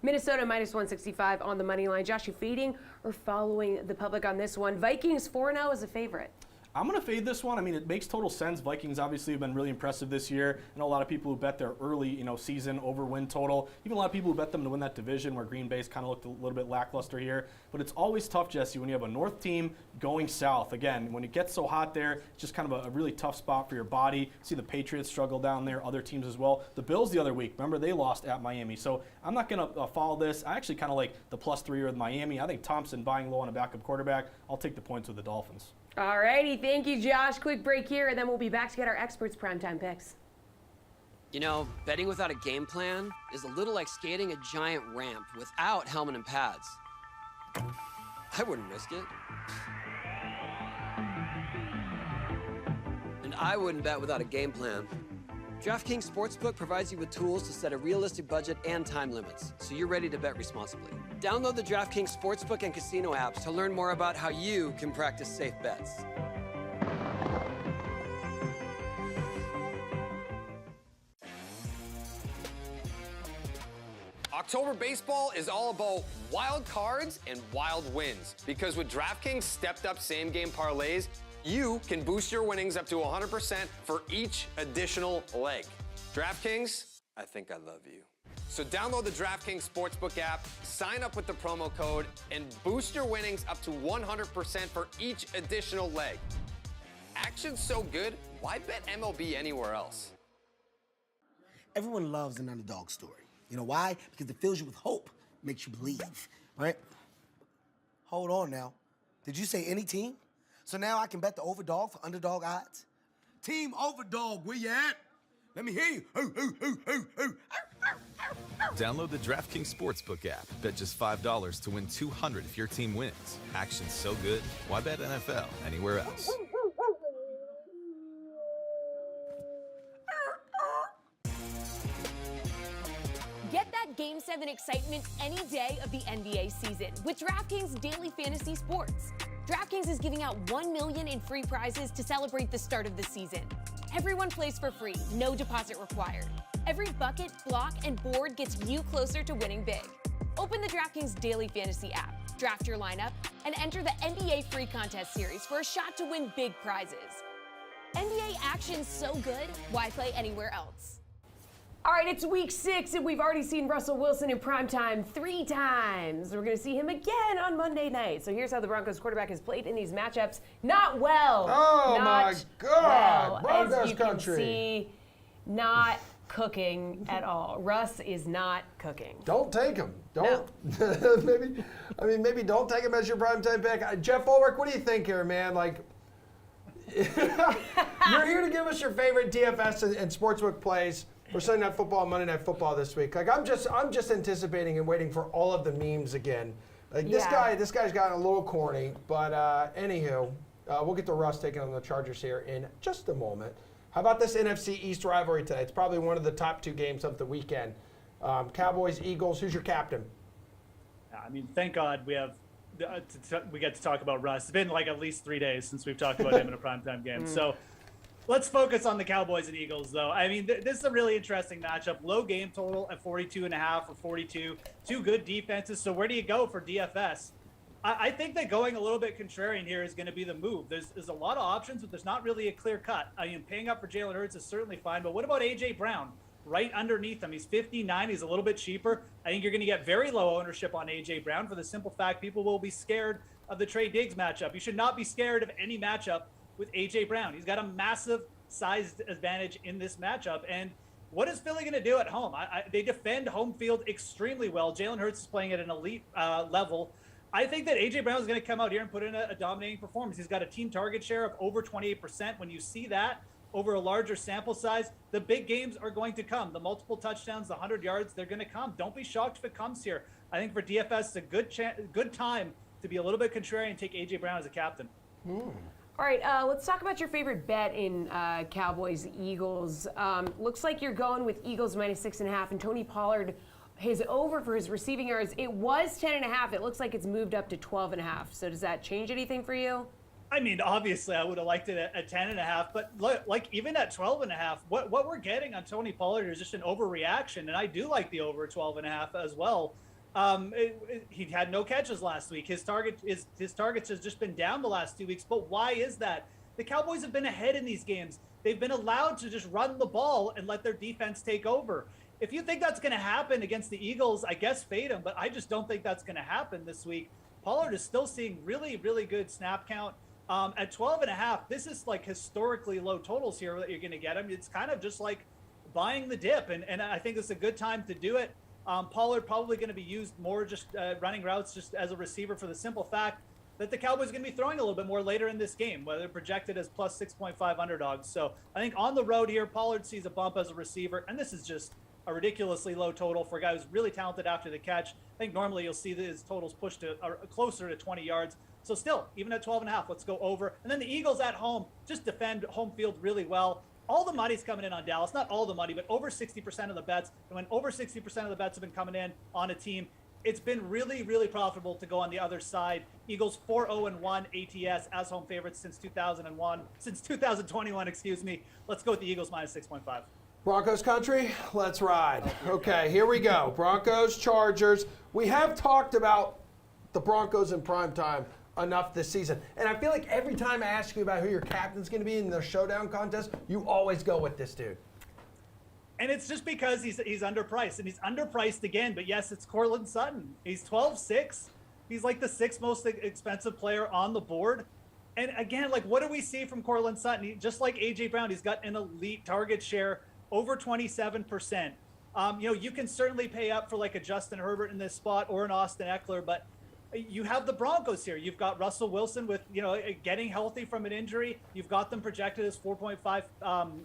Minnesota -165 on the money line. Josh, you fading or following the public on this one? Vikings 4-0 as a favorite. I'm going to fade this one. I mean, it makes total sense. Vikings obviously have been really impressive this year. I know a lot of people who bet their early, season over win total. Even a lot of people who bet them to win that division where Green Bay's kind of looked a little bit lackluster here. But it's always tough, Jesse, when you have a north team going south. Again, when it gets so hot there, it's just kind of a really tough spot for your body. See the Patriots struggle down there, other teams as well. The Bills the other week, remember, they lost at Miami. So I'm not going to follow this. I actually kind of like the +3 with Miami. I think Thompson buying low on a backup quarterback. I'll take the points with the Dolphins. Alrighty, thank you, Josh. Quick break here, and then we'll be back to get our experts' primetime picks. Betting without a game plan is a little like skating a giant ramp without helmet and pads. I wouldn't risk it. And I wouldn't bet without a game plan. DraftKings Sportsbook provides you with tools to set a realistic budget and time limits, so you're ready to bet responsibly. Download the DraftKings Sportsbook and Casino apps to learn more about how you can practice safe bets. October baseball is all about wild cards and wild wins, because with DraftKings stepped-up same-game parlays, you can boost your winnings up to 100% for each additional leg. DraftKings, I think I love you. So download the DraftKings Sportsbook app, sign up with the promo code, and boost your winnings up to 100% for each additional leg. Action's so good, why bet MLB anywhere else? Everyone loves an underdog story. You know why? Because it fills you with hope, makes you believe, right? Hold on now. Did you say any team? So now I can bet the overdog for underdog odds? Team Overdog, where you at? Let me hear you. Download the DraftKings Sportsbook app. Bet just $5 to win $200 if your team wins. Action's so good, why bet NFL anywhere else? Get that Game 7 excitement any day of the NBA season with DraftKings Daily Fantasy Sports. DraftKings is giving out $1 million in free prizes to celebrate the start of the season. Everyone plays for free, no deposit required. Every bucket, block, and board gets you closer to winning big. Open the DraftKings Daily Fantasy app, draft your lineup, and enter the NBA Free Contest Series for a shot to win big prizes. NBA action's so good, why play anywhere else? All right, it's week 6, and we've already seen Russell Wilson in primetime 3 times. We're going to see him again on Monday night. So here's how the Broncos quarterback has played in these matchups. Not well. Oh, not my God. well, Broncos as you country. can see, not cooking at all. Russ is not cooking. Don't take him. Don't. No. maybe don't take him as your primetime pick. Jeff Ulrich, what do you think here, man? You're here to give us your favorite DFS and sportsbook plays for Sunday Night Football and Monday Night Football this week. I'm just anticipating and waiting for all of the memes again. This guy's gotten a little corny, but anywho, we'll get to Russ taking on the Chargers here in just a moment. How about this NFC East rivalry today? It's probably one of the top 2 games of the weekend. Cowboys, Eagles. Who's your captain? Yeah, I mean, thank God we have we get to talk about Russ. It's been like at least 3 days since we've talked about him in a primetime game. So let's focus on the Cowboys and Eagles, though. I mean, this is a really interesting matchup. Low game total at 42.5 or 42. Two good defenses. So where do you go for DFS? I think that going a little bit contrarian here is going to be the move. There's a lot of options, but there's not really a clear cut. I mean, paying up for Jalen Hurts is certainly fine, but what about A.J. Brown? Right underneath him. He's 59. He's a little bit cheaper. I think you're going to get very low ownership on A.J. Brown for the simple fact people will be scared of the Trey Diggs matchup. You should not be scared of any matchup with A.J. Brown. He's got a massive size advantage in this matchup. And what is Philly going to do at home? They defend home field extremely well. Jalen Hurts is playing at an elite level. I think that A.J. Brown is going to come out here and put in a dominating performance. He's got a team target share of over 28%. When you see that over a larger sample size, the big games are going to come. The multiple touchdowns, the 100 yards, they're going to come. Don't be shocked if it comes here. I think for DFS, it's a good time to be a little bit contrarian and take A.J. Brown as a captain. All right, let's talk about your favorite bet in Cowboys-Eagles. Looks like you're going with Eagles -6.5, and Tony Pollard, his over for his receiving yards, it was 10.5. It looks like it's moved up to 12.5. So does that change anything for you? I mean, obviously, I would have liked it at 10.5, but like even at 12.5, what we're getting on Tony Pollard is just an overreaction, and I do like the over 12.5 as well. He had no catches last week. His targets has just been down the last 2 weeks. But why is that? The Cowboys have been ahead in these games. They've been allowed to just run the ball and let their defense take over. If you think that's going to happen against the Eagles, I guess fade them, but I just don't think that's going to happen this week. Pollard is still seeing really, really good snap count. At 12.5, this is like historically low totals here that you're going to get. I mean, it's kind of just like buying the dip, and I think it's a good time to do it. Pollard probably going to be used more just running routes just as a receiver for the simple fact that the Cowboys are going to be throwing a little bit more later in this game, where they're projected as plus 6.5 underdogs. So I think on the road here, Pollard sees a bump as a receiver, and this is just a ridiculously low total for a guy who's really talented after the catch. I think normally you'll see his totals pushed to closer to 20 yards. So still, even at 12.5, let's go over. And then the Eagles at home just defend home field really well. All the money's coming in on Dallas. Not all the money, but over 60% of the bets. And when over 60% of the bets have been coming in on a team, it's been really, really profitable to go on the other side. Eagles 4-0-1 ATS as home favorites since 2021, excuse me. Let's go with the Eagles -6.5. Broncos country, let's ride. Okay, here we go. Broncos, Chargers. We have talked about the Broncos in primetime enough this season. And I feel like every time I ask you about who your captain's going to be in the showdown contest, you always go with this dude. And it's just because he's underpriced, and he's underpriced again. But yes, it's Courtland Sutton. He's 12-6. He's like the sixth most expensive player on the board. And again, like, what do we see from Courtland Sutton? Just like A.J. Brown, he's got an elite target share, over 27%. You can certainly pay up for like a Justin Herbert in this spot or an Austin Eckler, but you have the Broncos here. You've got Russell Wilson with, getting healthy from an injury. You've got them projected as 4.5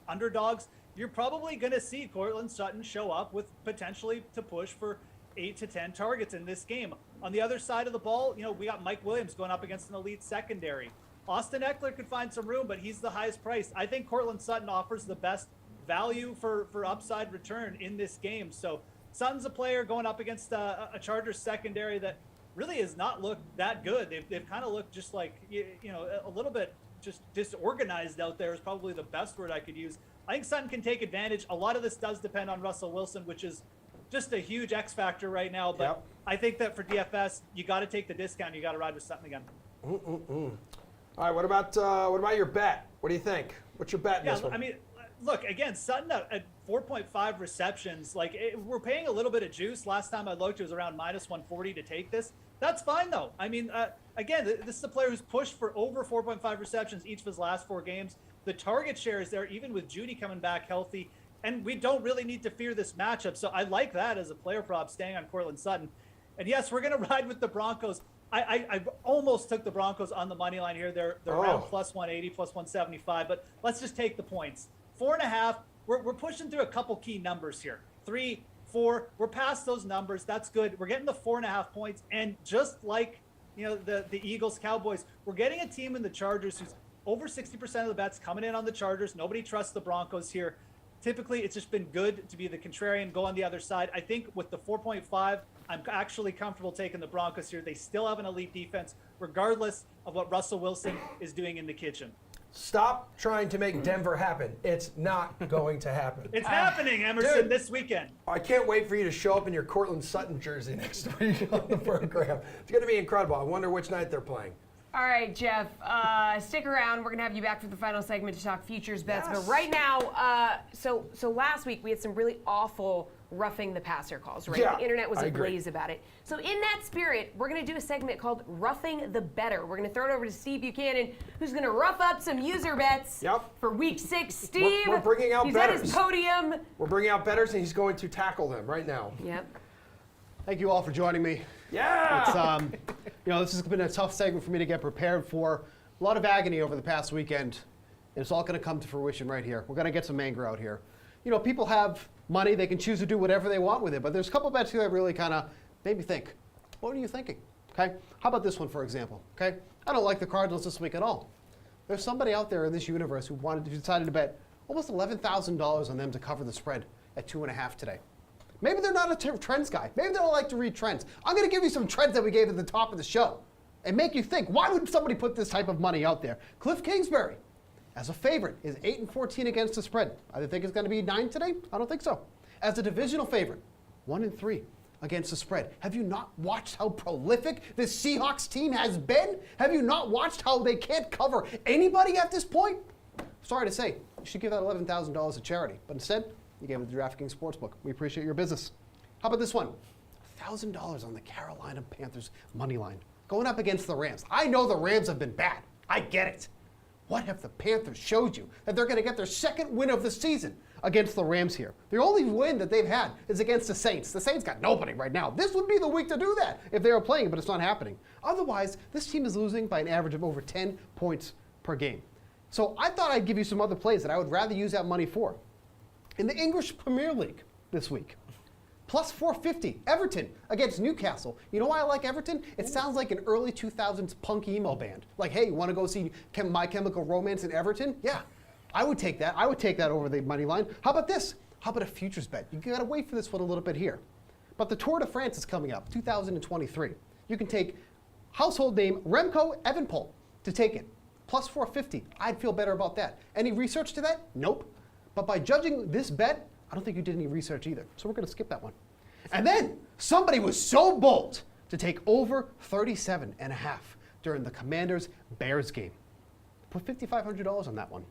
underdogs. You're probably going to see Courtland Sutton show up with potentially to push for 8 to 10 targets in this game. On the other side of the ball, we got Mike Williams going up against an elite secondary. Austin Eckler could find some room, but he's the highest priced. I think Courtland Sutton offers the best value for upside return in this game. So Sutton's a player going up against a Chargers secondary that really has not looked that good. They've kind of looked just like, a little bit just disorganized out there is probably the best word I could use. I think Sutton can take advantage. A lot of this does depend on Russell Wilson, which is just a huge X factor right now. But yep. I think that for DFS, you got to take the discount. You got to ride with Sutton again. All right, what about your bet? What do you think? What's your bet in this one? I mean, look, again, Sutton at 4.5 receptions. We're paying a little bit of juice. Last time I looked, it was around -140 to take this. That's fine, though. I mean, again, this is a player who's pushed for over 4.5 receptions each of his last 4 games. The target share is there, even with Judy coming back healthy. And we don't really need to fear this matchup. So I like that as a player prop, staying on Courtland Sutton. And yes, we're going to ride with the Broncos. I almost took the Broncos on the money line here. They're around +180, +175. But let's just take the points. 4.5. We're pushing through a couple key numbers here. 3, 4. We're past those numbers. That's good. We're getting the 4.5 points. And just like the Eagles, Cowboys, we're getting a team in the Chargers who's over 60% of the bets coming in on the Chargers. Nobody trusts the Broncos here. Typically, it's just been good to be the contrarian, go on the other side. I think with the 4.5 I'm actually comfortable taking the Broncos here. They still have an elite defense, regardless of what Russell Wilson is doing in the kitchen. Stop trying to make Denver happen. It's not going to happen. It's happening, Emerson, dude, this weekend. I can't wait for you to show up in your Cortland Sutton jersey next week on the program. It's going to be incredible. I wonder which night they're playing. All right, Jeff, stick around. We're going to have you back for the final segment to talk futures bets. Yes. But right now, so last week we had some really awful roughing the passer calls, right? Yeah, the internet was I agree. ablaze about it. So in that spirit, we're going to do a segment called Roughing the Better. We're going to throw it over to Steve Buchanan, who's going to rough up some user bets for Week 6. Steve, we're bringing out he's bettors. at his podium. We're bringing out bettors, and he's going to tackle them right now. Yep. Thank you all for joining me. Yeah. It's, this has been a tough segment for me to get prepared for. A lot of agony over the past weekend. And it's all going to come to fruition right here. We're going to get some anger out here. People have money. They can choose to do whatever they want with it. But there's a couple bets here that really kind of made me think, what are you thinking? Okay? How about this one, for example? Okay? I don't like the Cardinals this week at all. There's somebody out there in this universe who decided to bet almost $11,000 on them to cover the spread at 2.5 today. Maybe they're not a trends guy. Maybe they don't like to read trends. I'm going to give you some trends that we gave at the top of the show and make you think, why would somebody put this type of money out there? Cliff Kingsbury, as a favorite, is 8-14 against the spread. I think it's going to be 9 today. I don't think so. As a divisional favorite, 1-3 against the spread. Have you not watched how prolific this Seahawks team has been? Have you not watched how they can't cover anybody at this point? Sorry to say, you should give that $11,000 to charity. But instead, you gave it to DraftKings Sportsbook. We appreciate your business. How about this one? $1,000 on the Carolina Panthers money line. Going up against the Rams. I know the Rams have been bad. I get it. What if the Panthers showed you that they're going to get their second win of the season against the Rams here? The only win that they've had is against the Saints. The Saints got nobody right now. This would be the week to do that if they were playing, but it's not happening. Otherwise, this team is losing by an average of over 10 points per game. So I thought I'd give you some other plays that I would rather use that money for. In the English Premier League this week, plus 450, Everton against Newcastle. You know why I like Everton? It sounds like an early 2000s punk emo band. Like, hey, you want to go see My Chemical Romance in Everton? Yeah, I would take that. I would take that over the money line. How about this? How about a futures bet? You got to wait for this one a little bit here. But the Tour de France is coming up, 2023. You can take household name Remco Evenepoel to take it. Plus 450. I'd feel better about that. Any research to that? Nope. But by judging this bet, I don't think you did any research either. So we're going to skip that one. And then somebody was so bold to take over 37.5 during the Commanders-Bears game. Put $5,500 on that one.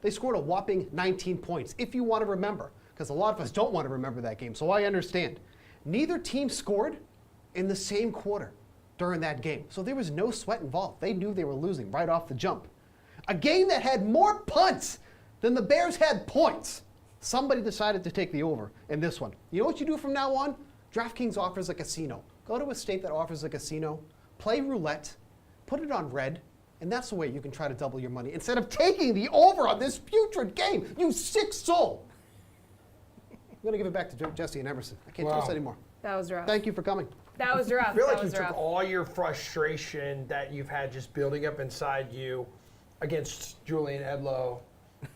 They scored a whopping 19 points, if you want to remember, because a lot of us don't want to remember that game, so I understand. Neither team scored in the same quarter during that game, so there was no sweat involved. They knew they were losing right off the jump. A game that had more punts than the Bears had points. Somebody decided to take the over in this one. You know what you do from now on? DraftKings offers a casino. Go to a state that offers a casino, play roulette, put it on red, and that's the way you can try to double your money instead of taking the over on this putrid game, you sick soul. I'm going to give it back to Jesse and Emerson. I can't do this anymore. That was rough. Thank you for coming. That was rough. I feel like that you was took rough. all your frustration that you've had just building up inside you against Julian Edlow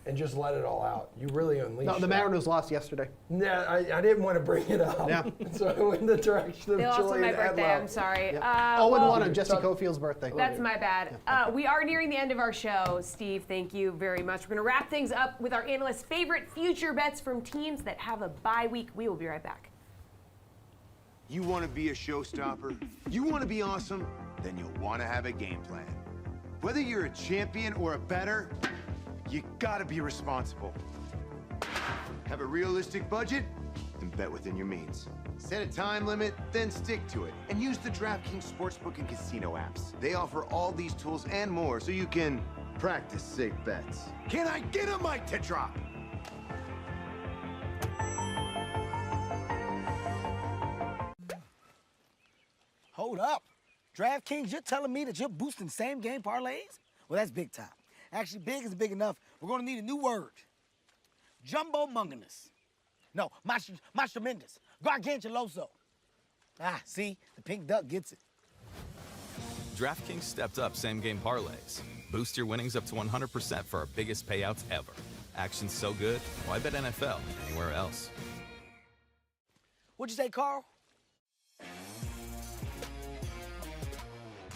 and just let it all out. You really unleashed No, the Mariners lost yesterday. Yeah, I didn't want to bring it up. Yeah. So I went in the direction of They lost on Julian my birthday. Edlow. I'm sorry. Yep. Well, 0-1 on Jesse Cofield's birthday. That's my bad. We are nearing the end of our show. Steve, thank you very much. We're going to wrap things up with our analysts' favorite future bets from teams that have a bye week. We will be right back. You want to be a showstopper? You want to be awesome? Then you'll want to have a game plan. Whether you're a champion or a bettor, you gotta be responsible. Have a realistic budget and bet within your means. Set a time limit, then stick to it. And use the DraftKings Sportsbook and Casino apps. They offer all these tools and more so you can practice safe bets. Can I get a mic to drop? Hold up. DraftKings, you're telling me that you're boosting same-game parlays? Well, that's big time. Actually, big is big enough. We're going to need a new word. Jumbo-munganous. No, mas-tremendous. Gargantuloso. Ah, see? The pink duck gets it. DraftKings stepped up same-game parlays. Boost your winnings up to 100% for our biggest payouts ever. Action's so good, why bet NFL anywhere else? What'd you say, Carl?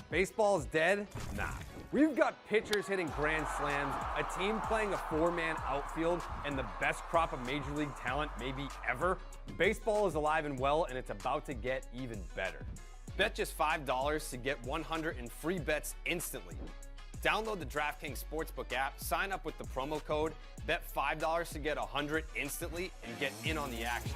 Baseball's dead? Nah. We've got pitchers hitting grand slams, a team playing a 4-man outfield, and the best crop of major league talent maybe ever. Baseball is alive and well, and it's about to get even better. Bet just $5 to get 100 in free bets instantly. Download the DraftKings Sportsbook app, sign up with the promo code, bet $5 to get 100 instantly, and get in on the action.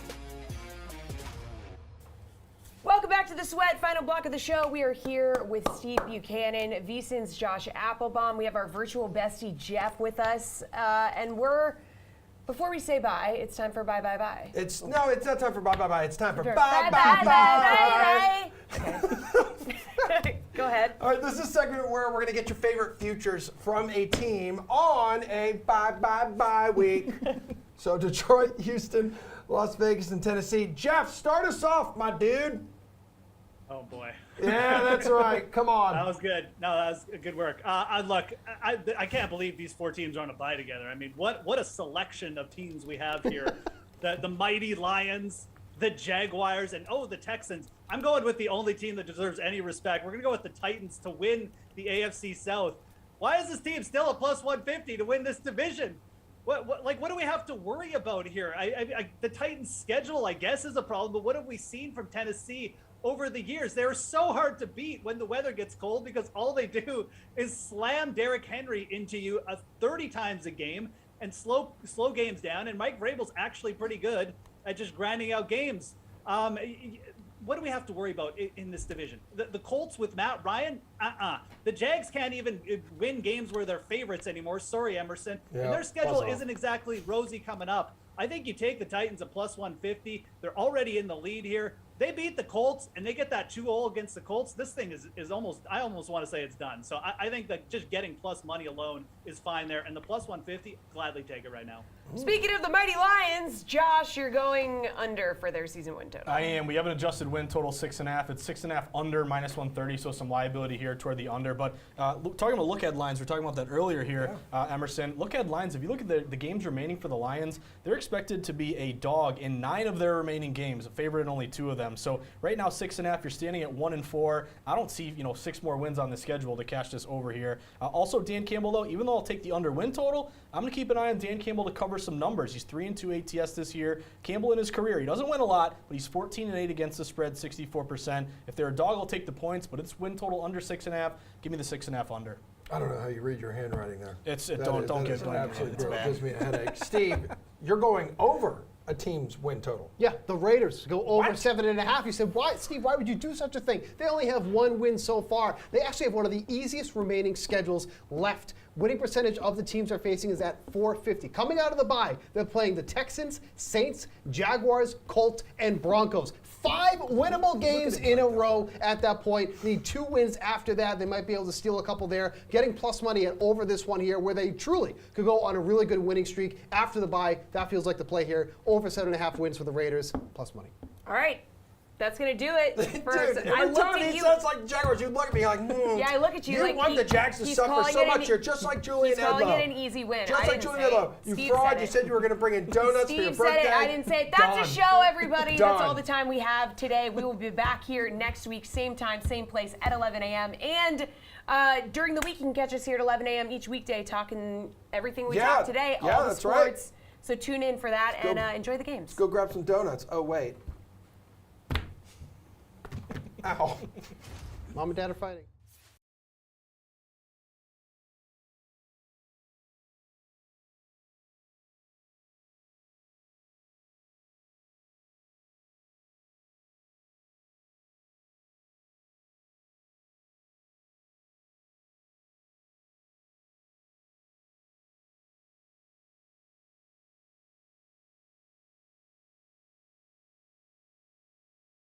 Welcome back to The Sweat, final block of the show. We are here with Steve Buchanan, VSiN's Josh Applebaum. We have our virtual bestie, Jeff, with us. Before we say bye, it's time for bye. It's not time for bye. It's time for bye. Okay. Go ahead. All right, this is a segment where we're going to get your favorite futures from a team on a bye week. So Detroit, Houston, Las Vegas, and Tennessee. Jeff, start us off, my dude. Oh boy. Yeah, that's right. Come on. That was good. No, that was good work. Look, I can't believe these 4 teams are on a bye together. I mean, what a selection of teams we have here. the mighty Lions, the Jaguars, and the Texans. I'm going with the only team that deserves any respect. We're going to go with the Titans to win the AFC South. Why is this team still a plus 150 to win this division? What do we have to worry about here? The Titans' schedule, I guess, is a problem, but what have we seen from Tennessee over the years? They're so hard to beat when the weather gets cold because all they do is slam Derrick Henry into you 30 times a game and slow games down. And Mike Vrabel's actually pretty good at just grinding out games. What do we have to worry about in this division? The Colts with Matt Ryan? The Jags can't even win games where they're favorites anymore. Sorry, Emerson. Yeah, and their schedule isn't exactly rosy coming up. I think you take the Titans at plus 150. They're already in the lead here. They beat the Colts, and they get that 2-0 against the Colts. This thing is almost, I almost want to say it's done. So I think that just getting plus money alone is fine there. And the plus 150, gladly take it right now. Speaking of the mighty Lions, Josh, you're going under for their season win total. I am. We have an adjusted win total 6.5. It's 6.5 under minus 130, so some liability here toward the under. But talking about look-ahead lines, we were talking about that earlier here, Emerson. Look-ahead lines, if you look at the games remaining for the Lions, they're expected to be a dog in 9 of their remaining games, a favorite in only 2 of them. So right now, 6.5, you're standing at 1-4. I don't see 6 more wins on the schedule to cash this over here. Also, Dan Campbell, though, even though I'll take the under win total, I'm going to keep an eye on Dan Campbell to cover some numbers. He's 3-2 ATS this year. Campbell in his career, he doesn't win a lot, but he's 14-8 against the spread, 64%. If they're a dog, I'll take the points, but it's win total under 6.5. Give me the 6.5 under. I don't know how you read your handwriting there. Don't get absolutely brutal. It gives me a headache. Steve, you're going over a team's win total. Yeah, the Raiders go over 7.5. You said, why, Steve, why would you do such a thing? They only have 1 win so far. They actually have one of the easiest remaining schedules left. Winning percentage of the teams they're facing is at .450. Coming out of the bye, they're playing the Texans, Saints, Jaguars, Colts, and Broncos. 5 winnable games in a row at that point. Need 2 wins after that. They might be able to steal a couple there. Getting plus money at over this one here where they truly could go on a really good winning streak after the bye. That feels like the play here. Over 7.5 wins for the Raiders, plus money. All right. That's going to do it. Dude, every time he sounds like Jaguars, you look at me like, Yeah, I look at you like want the Jags to suffer so much here, just like Julian Edlow. He's calling it an easy win. Just like Julian Edlow. You fraud, you said you were going to bring in donuts for your birthday. Steve said it, I didn't say it. That's a show, everybody. That's all the time we have today. We will be back here next week, same time, same place at 11 a.m. And during the week, you can catch us here at 11 a.m. each weekday talking everything we talked today, all the sports. Right. So tune in for that and enjoy the games. Let's go grab some donuts. Oh, wait. Ow. Mom and Dad are fighting.